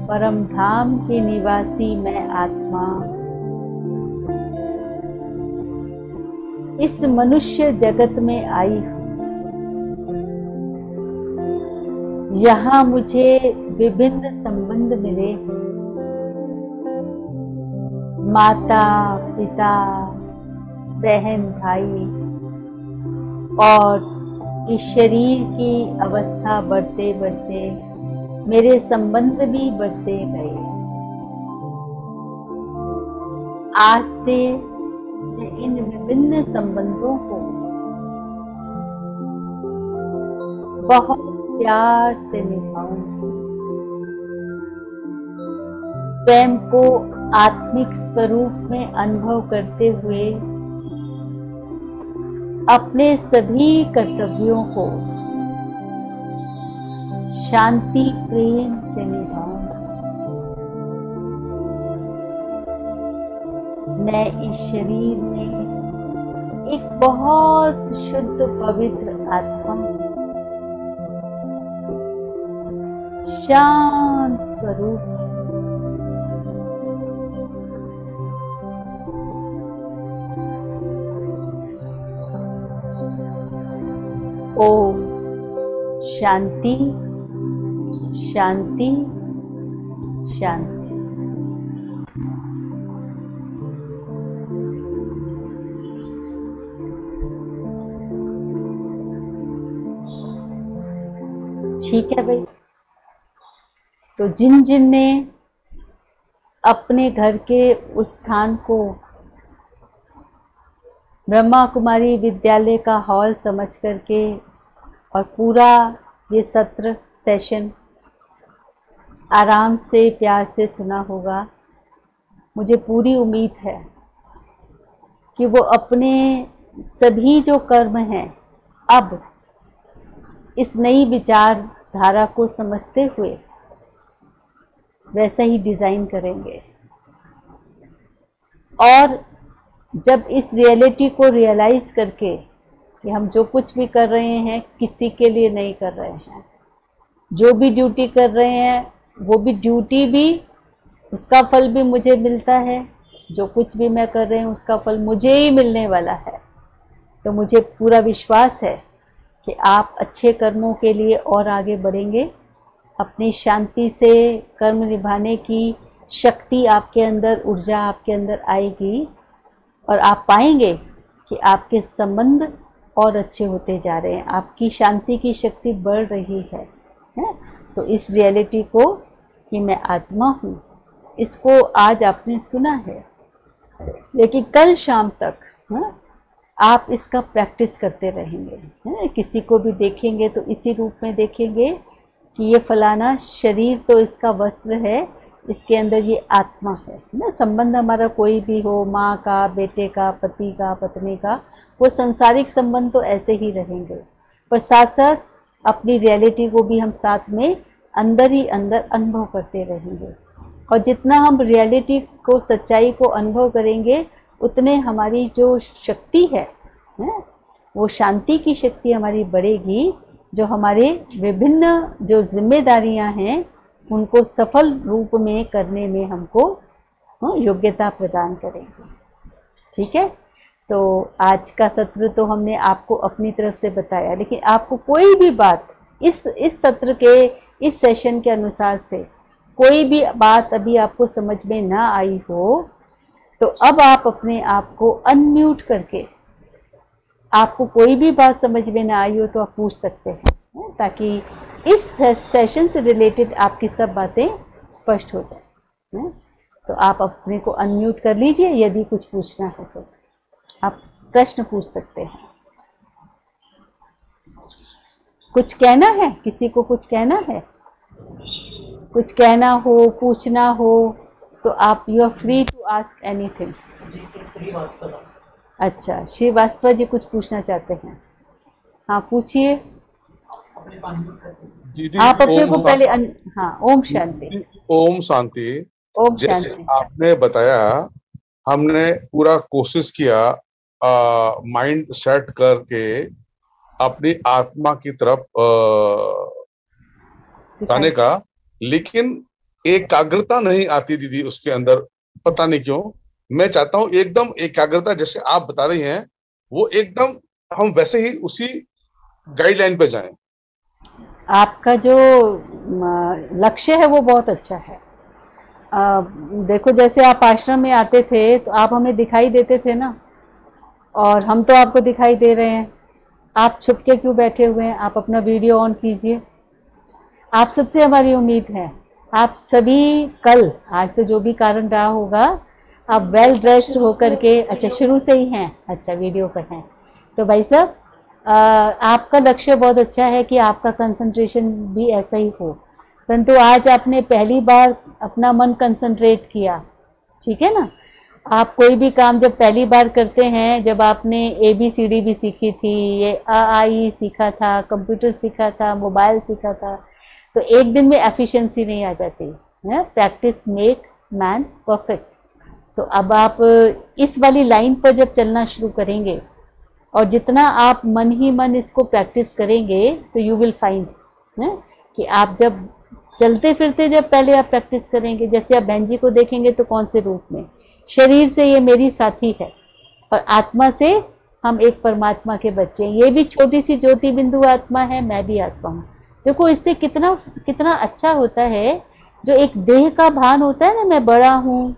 परम धाम के निवासी मैं आत्मा इस मनुष्य जगत में आई हूं। यहाँ मुझे विभिन्न संबंध मिले हैं। माता, पिता, बहन, भाई, और इस शरीर की अवस्था बढ़ते बढ़ते मेरे संबंध भी बढ़ते गए। आज से मैं इन विभिन्न संबंधों को बहुत प्यार से निभाऊंगी। स्वयं को आत्मिक स्वरूप में अनुभव करते हुए अपने सभी कर्तव्यों को शांति प्रेम से निभाऊंगा। मैं इस शरीर में एक बहुत शुद्ध पवित्र आत्मा हूँ, शांत स्वरूप। ओम शांति शांति शांति। ठीक है भाई। तो जिन जिन ने अपने घर के उस स्थान को ब्रह्मा कुमारी विद्यालय का हॉल समझ करके और पूरा ये सत्र सेशन आराम से प्यार से सुना होगा, मुझे पूरी उम्मीद है कि वो अपने सभी जो कर्म हैं अब इस नई विचारधारा को समझते हुए वैसा ही डिज़ाइन करेंगे। और जब इस रियलिटी को रियलाइज़ करके कि हम जो कुछ भी कर रहे हैं किसी के लिए नहीं कर रहे हैं, जो भी ड्यूटी कर रहे हैं वो भी ड्यूटी भी उसका फल भी मुझे मिलता है, जो कुछ भी मैं कर रही हूँ उसका फल मुझे ही मिलने वाला है। तो मुझे पूरा विश्वास है कि आप अच्छे कर्मों के लिए और आगे बढ़ेंगे, अपनी शांति से कर्म निभाने की शक्ति आपके अंदर, ऊर्जा आपके अंदर आएगी और आप पाएंगे कि आपके संबंध और अच्छे होते जा रहे हैं, आपकी शांति की शक्ति बढ़ रही है। तो इस रियलिटी को कि मैं आत्मा हूँ, इसको आज आपने सुना है, लेकिन कल शाम तक आप इसका प्रैक्टिस करते रहेंगे। किसी को भी देखेंगे तो इसी रूप में देखेंगे कि ये फलाना शरीर तो इसका वस्त्र है, इसके अंदर ये आत्मा है ना। संबंध हमारा कोई भी हो, माँ का, बेटे का, पति का, पत्नी का, वो संसारिक संबंध तो ऐसे ही रहेंगे, पर साथ साथ अपनी रियलिटी को भी हम साथ में अंदर ही अंदर अनुभव करते रहेंगे। और जितना हम रियलिटी को, सच्चाई को अनुभव करेंगे, उतने हमारी जो शक्ति है वो शांति की शक्ति हमारी बढ़ेगी, जो हमारे विभिन्न जो जिम्मेदारियां हैं उनको सफल रूप में करने में हमको योग्यता प्रदान करेंगे। ठीक है। तो आज का सत्र तो हमने आपको अपनी तरफ से बताया, लेकिन आपको कोई भी बात इस सत्र के, इस सेशन के अनुसार से कोई भी बात अभी आपको समझ में ना आई हो, तो अब आप अपने आप को अनम्यूट करके, आपको कोई भी बात समझ में ना आई हो तो आप पूछ सकते हैं, ताकि इस सेशन से रिलेटेड आपकी सब बातें स्पष्ट हो जाए। तो आप अपने को अनम्यूट कर लीजिए, यदि कुछ पूछना है तो आप प्रश्न पूछ सकते हैं। कुछ कहना है, किसी को कुछ कहना है, कुछ कहना हो, पूछना हो तो आप you are free to ask anything. अच्छा, श्रीवास्तव जी कुछ पूछना चाहते हैं? हाँ पूछिए। आप अपने को पहले हाँ, ओम शांति। ओम शांति। ओम जैसे शांति। आपने बताया, हमने पूरा कोशिश किया माइंड सेट करके अपनी आत्मा की तरफ जाने का, लेकिन एकाग्रता नहीं आती दीदी उसके अंदर, पता नहीं क्यों। मैं चाहता हूँ एकदम एकाग्रता, जैसे आप बता रही हैं वो एकदम हम वैसे ही उसी गाइडलाइन पे जाएं। आपका जो लक्ष्य है वो बहुत अच्छा है। देखो, जैसे आप आश्रम में आते थे तो आप हमें दिखाई देते थे ना, और हम तो आपको दिखाई दे रहे हैं। आप छुप के क्यों बैठे हुए हैं? आप अपना वीडियो ऑन कीजिए। आप सबसे हमारी उम्मीद है, आप सभी कल, आज तो जो भी कारण रहा होगा, आप वेल ड्रेस्ड होकर के, अच्छा शुरू से ही हैं, अच्छा वीडियो पर हैं, तो भाई साहब आपका लक्ष्य बहुत अच्छा है कि आपका कंसंट्रेशन भी ऐसा ही हो, परंतु आज आपने पहली बार अपना मन कंसंट्रेट किया। ठीक है ना। आप कोई भी काम जब पहली बार करते हैं, जब आपने ABCD भी सीखी थी, ये AI सीखा था, कंप्यूटर सीखा था, मोबाइल सीखा था, तो एक दिन में एफिशिएंसी नहीं आ जाती है। Practice makes man perfect. तो अब आप इस वाली लाइन पर जब चलना शुरू करेंगे और जितना आप मन ही मन इसको प्रैक्टिस करेंगे तो यू विल फाइंड कि आप जब चलते फिरते जब पहले आप प्रैक्टिस करेंगे, जैसे आप बहन जी को देखेंगे तो कौन से रूप में, शरीर से ये मेरी साथी है और आत्मा से हम एक परमात्मा के बच्चे हैं, ये भी छोटी सी ज्योति बिंदु आत्मा है, मैं भी आत्मा हूँ। देखो इससे कितना कितना अच्छा होता है। जो एक देह का भान होता है ना, मैं बड़ा हूँ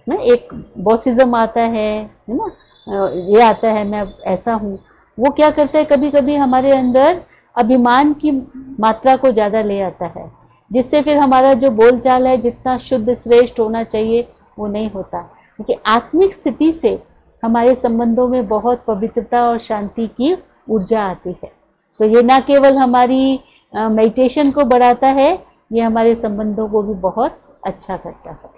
ना, एक बॉसिज्म आता है ना, ये आता है मैं ऐसा हूँ, वो क्या करता है कभी कभी हमारे अंदर अभिमान की मात्रा को ज़्यादा ले आता है, जिससे फिर हमारा जो बोलचाल है जितना शुद्ध श्रेष्ठ होना चाहिए वो नहीं होता। क्योंकि आत्मिक स्थिति से हमारे संबंधों में बहुत पवित्रता और शांति की ऊर्जा आती है। तो ये ना केवल हमारी मेडिटेशन को बढ़ाता है, ये हमारे संबंधों को भी बहुत अच्छा करता है।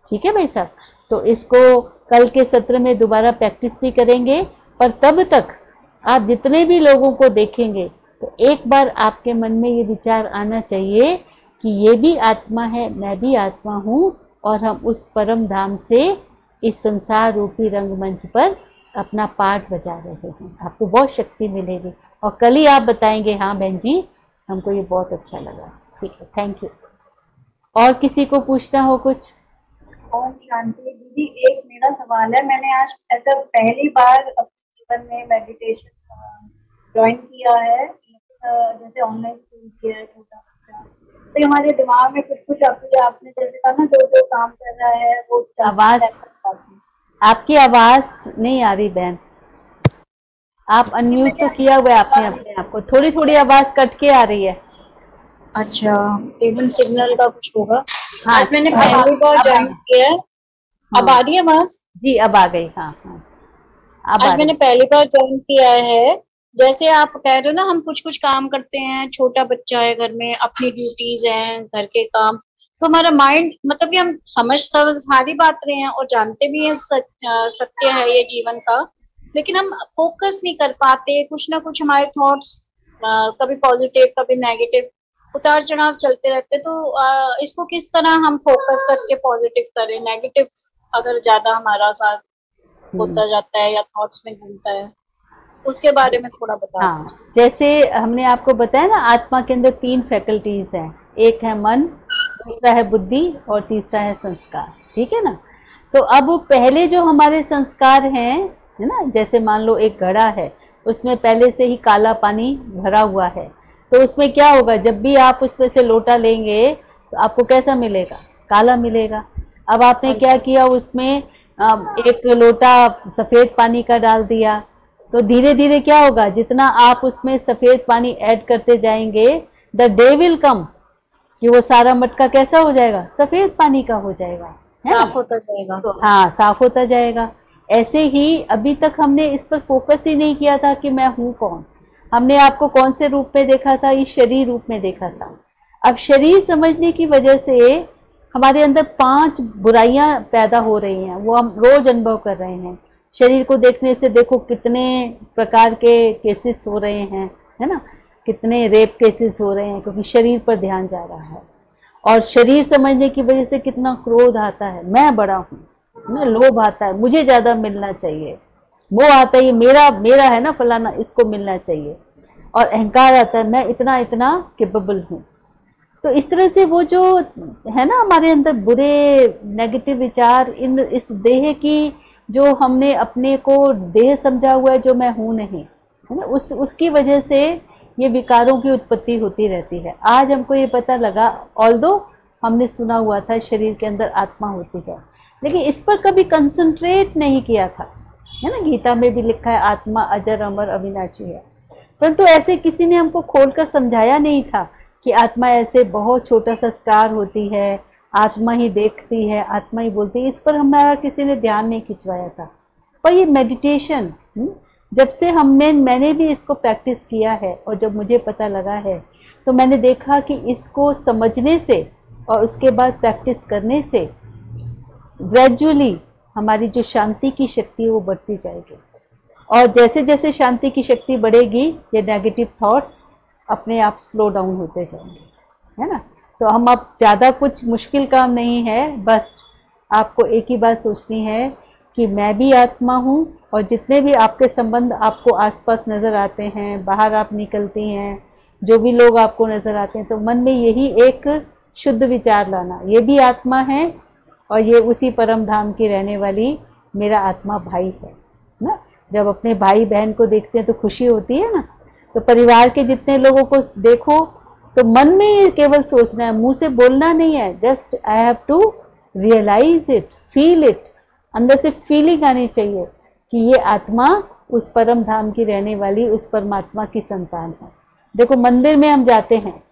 ठीक है भाई साहब, तो इसको कल के सत्र में दोबारा प्रैक्टिस भी करेंगे। पर तब तक आप जितने भी लोगों को देखेंगे तो एक बार आपके मन में ये विचार आना चाहिए कि ये भी आत्मा है, मैं भी आत्मा हूँ, और हम उस परम धाम से इस संसार रूपी रंगमंच पर अपना पार्ट बजा रहे हैं। आपको बहुत शक्ति मिलेगी और कल ही आप बताएंगे हाँ बहन जी हमको ये बहुत अच्छा लगा। ठीक है, थैंक यू। और किसी को पूछना हो कुछ? ओम शांति। दीदी एक मेरा सवाल है, मैंने आज ऐसा पहली बार अपने जीवन में मेडिटेशन ज्वाइन किया है, जैसे ऑनलाइन स्कूल किया है छोटा बच्चा, तो हमारे दिमाग में कुछ कुछ अपने आपने जैसे कहा ना जो काम कर रहा है वो आवाज, आपकी आवाज नहीं आ रही बहन, आप अनम्यूट तो किया हुआ है आपने अपने आप को, थोड़ी थोड़ी आवाज कट के आ रही है। अच्छा, इवन सिग्नल का कुछ होगा। हाँ, आज मैंने पहली बार ज्वाइन किया है। अब आ रही है आवाज? जी अब आ गई। हाँ हाँ, आज मैंने पहली बार ज्वाइन किया है। जैसे आप कह रहे हो ना, हम कुछ कुछ काम करते हैं, छोटा बच्चा है घर में, अपनी ड्यूटीज हैं, घर के काम, तो हमारा माइंड मतलब कि हम समझ सारी बात रहे हैं और जानते भी हैं सत्य है ये जीवन का, लेकिन हम फोकस नहीं कर पाते। कुछ ना कुछ हमारे थॉट्स कभी पॉजिटिव कभी नेगेटिव उतार चढ़ाव चलते रहते। तो इसको किस तरह हम फोकस करके पॉजिटिव करें? नेगेटिव अगर ज्यादा हमारा साथ होता जाता है या थॉट्स में घूमता है, उसके बारे में थोड़ा बताओ। हाँ, जैसे हमने आपको बताया ना, आत्मा के अंदर 3 फैकल्टीज हैं, एक है मन, दूसरा है बुद्धि और तीसरा है संस्कार। ठीक है ना। तो अब पहले जो हमारे संस्कार हैं है ना, जैसे मान लो एक घड़ा है, उसमें पहले से ही काला पानी भरा हुआ है, तो उसमें क्या होगा, जब भी आप उसमें से लोटा लेंगे तो आपको कैसा मिलेगा? काला मिलेगा। अब आपने क्या किया, उसमें एक लोटा सफ़ेद पानी का डाल दिया, तो धीरे धीरे क्या होगा, जितना आप उसमें सफ़ेद पानी ऐड करते जाएंगे, द डे विल कम कि वो सारा मटका कैसा हो जाएगा? सफ़ेद पानी का हो जाएगा, साफ होता जाएगा। तो हाँ, साफ होता जाएगा। ऐसे ही अभी तक हमने इस पर फोकस ही नहीं किया था कि मैं हूँ कौन। हमने आपको कौन से रूप में देखा था? इस शरीर रूप में देखा था। अब शरीर समझने की वजह से हमारे अंदर 5 बुराइयां पैदा हो रही हैं, वो हम रोज अनुभव कर रहे हैं। शरीर को देखने से देखो कितने प्रकार के केसेस हो रहे हैं, है ना, कितने रेप केसेस हो रहे हैं, क्योंकि शरीर पर ध्यान जा रहा है। और शरीर समझने की वजह से कितना क्रोध आता है, मैं बड़ा हूँ ना, लोभ आता है, मुझे ज़्यादा मिलना चाहिए, मोह आता है, ये मेरा मेरा है ना फलाना, इसको मिलना चाहिए, और अहंकार आता है, मैं इतना इतना कैपेबल हूँ। तो इस तरह से वो जो है ना हमारे अंदर बुरे नेगेटिव विचार, इस देह की जो हमने अपने को देह समझा हुआ है, जो मैं हूँ नहीं, है ना, उसकी वजह से ये विकारों की उत्पत्ति होती रहती है। आज हमको ये पता लगा, ऑल्दो हमने सुना हुआ था शरीर के अंदर आत्मा होती है, लेकिन इस पर कभी कंसंट्रेट नहीं किया था, है ना। गीता में भी लिखा है आत्मा अजर अमर अविनाशी है, परंतु ऐसे किसी ने हमको खोलकर समझाया नहीं था कि आत्मा ऐसे बहुत छोटा सा स्टार होती है, आत्मा ही देखती है, आत्मा ही बोलती है। इस पर हमारा किसी ने ध्यान नहीं खिंचवाया था। पर ये मेडिटेशन जब से मैंने भी इसको प्रैक्टिस किया है, और जब मुझे पता लगा है, तो मैंने देखा कि इसको समझने से और उसके बाद प्रैक्टिस करने से ग्रेजुअली हमारी जो शांति की शक्ति है वो बढ़ती जाएगी। और जैसे जैसे शांति की शक्ति बढ़ेगी, ये नेगेटिव थॉट्स अपने आप स्लो डाउन होते जाएंगे, है ना। तो हम अब ज़्यादा कुछ मुश्किल काम नहीं है, बस आपको एक ही बात सोचनी है कि मैं भी आत्मा हूँ, और जितने भी आपके संबंध आपको आसपास नज़र आते हैं, बाहर आप निकलती हैं, जो भी लोग आपको नज़र आते हैं, तो मन में यही एक शुद्ध विचार लाना, ये भी आत्मा है और ये उसी परम धाम की रहने वाली मेरा आत्मा भाई है ना। जब अपने भाई बहन को देखते हैं तो खुशी होती है ना। तो परिवार के जितने लोगों को देखो तो मन में ये केवल सोचना है, मुंह से बोलना नहीं है, just I have to realise it, feel it, अंदर से फीलिंग आनी चाहिए कि ये आत्मा उस परम धाम की रहने वाली उस परमात्मा की संतान है। देखो मंदिर में हम जाते हैं,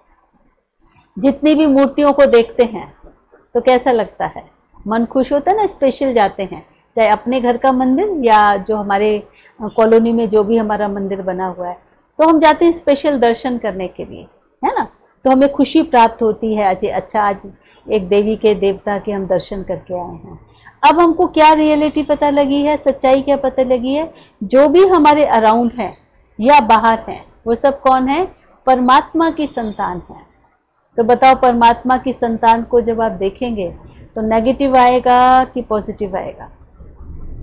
जितनी भी मूर्तियों को देखते हैं तो कैसा लगता है, मन खुश होता है ना। स्पेशल जाते हैं, चाहे अपने घर का मंदिर या जो हमारे कॉलोनी में जो भी हमारा मंदिर बना हुआ है, तो हम जाते हैं स्पेशल दर्शन करने के लिए, है ना। तो हमें खुशी प्राप्त होती है, अच्छा आज एक देवी के देवता के हम दर्शन करके आए हैं। अब हमको क्या रियलिटी पता लगी है, सच्चाई क्या पता लगी है, जो भी हमारे अराउंड हैं या बाहर हैं वो सब कौन है, परमात्मा की संतान है। तो बताओ परमात्मा की संतान को जब आप देखेंगे तो नेगेटिव आएगा कि पॉजिटिव आएगा,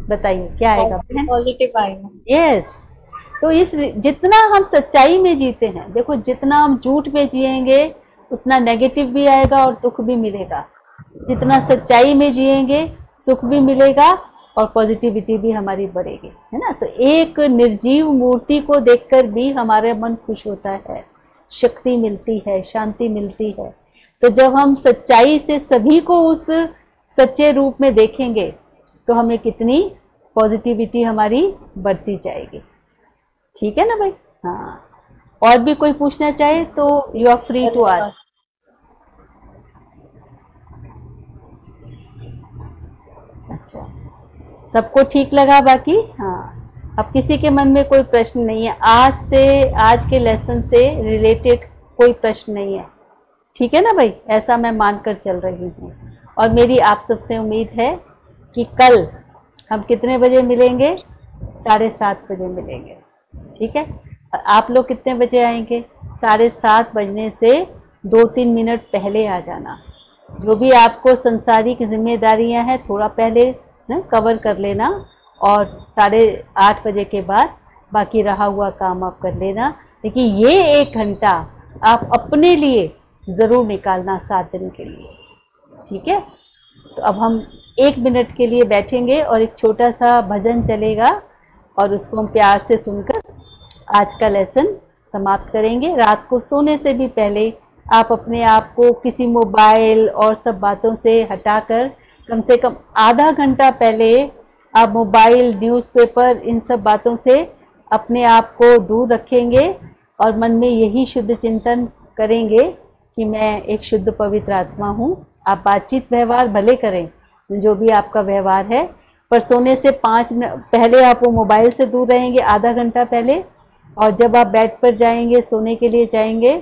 बताइए क्या आएगा? पॉजिटिव आएगा। यस। तो इस जितना हम सच्चाई में जीते हैं, देखो जितना हम झूठ में जिएंगे उतना नेगेटिव भी आएगा और दुख भी मिलेगा। जितना सच्चाई में जिएंगे सुख भी मिलेगा और पॉजिटिविटी भी हमारी बढ़ेगी, है ना। तो एक निर्जीव मूर्ति को देखकर भी हमारा मन खुश होता है, शक्ति मिलती है, शांति मिलती है। तो जब हम सच्चाई से सभी को उस सच्चे रूप में देखेंगे तो हमें कितनी पॉजिटिविटी हमारी बढ़ती जाएगी। ठीक है ना भाई? हाँ, और भी कोई पूछना चाहे तो you are free to ask. अच्छा, सबको ठीक लगा बाकी? हाँ, अब किसी के मन में कोई प्रश्न नहीं है, आज के लेसन से रिलेटेड कोई प्रश्न नहीं है, ठीक है ना भाई? ऐसा मैं मानकर चल रही हूँ। और मेरी आप सबसे उम्मीद है कि कल हम कितने बजे मिलेंगे? 7:30 बजे मिलेंगे, ठीक है। आप लोग कितने बजे आएंगे? 7:30 बजने से 2-3 मिनट पहले आ जाना। जो भी आपको संसारिक जिम्मेदारियां हैं थोड़ा पहले कवर कर लेना, और 8:30 बजे के बाद बाकी रहा हुआ काम आप कर लेना। लेकिन ये 1 घंटा आप अपने लिए ज़रूर निकालना साधन के लिए, ठीक है। तो अब हम 1 मिनट के लिए बैठेंगे और एक छोटा सा भजन चलेगा और उसको हम प्यार से सुनकर आज का लेसन समाप्त करेंगे। रात को सोने से भी पहले आप अपने आप को किसी मोबाइल और सब बातों से हटाकर कम से कम आधा घंटा पहले आप मोबाइल, न्यूज़पेपर, इन सब बातों से अपने आप को दूर रखेंगे और मन में यही शुद्ध चिंतन करेंगे कि मैं एक शुद्ध पवित्र आत्मा हूँ। आप बातचीत व्यवहार भले करें, जो भी आपका व्यवहार है, पर सोने से 5 मिनट पहले आप वो मोबाइल से दूर रहेंगे, आधा घंटा पहले। और जब आप बेड पर जाएंगे, सोने के लिए जाएंगे,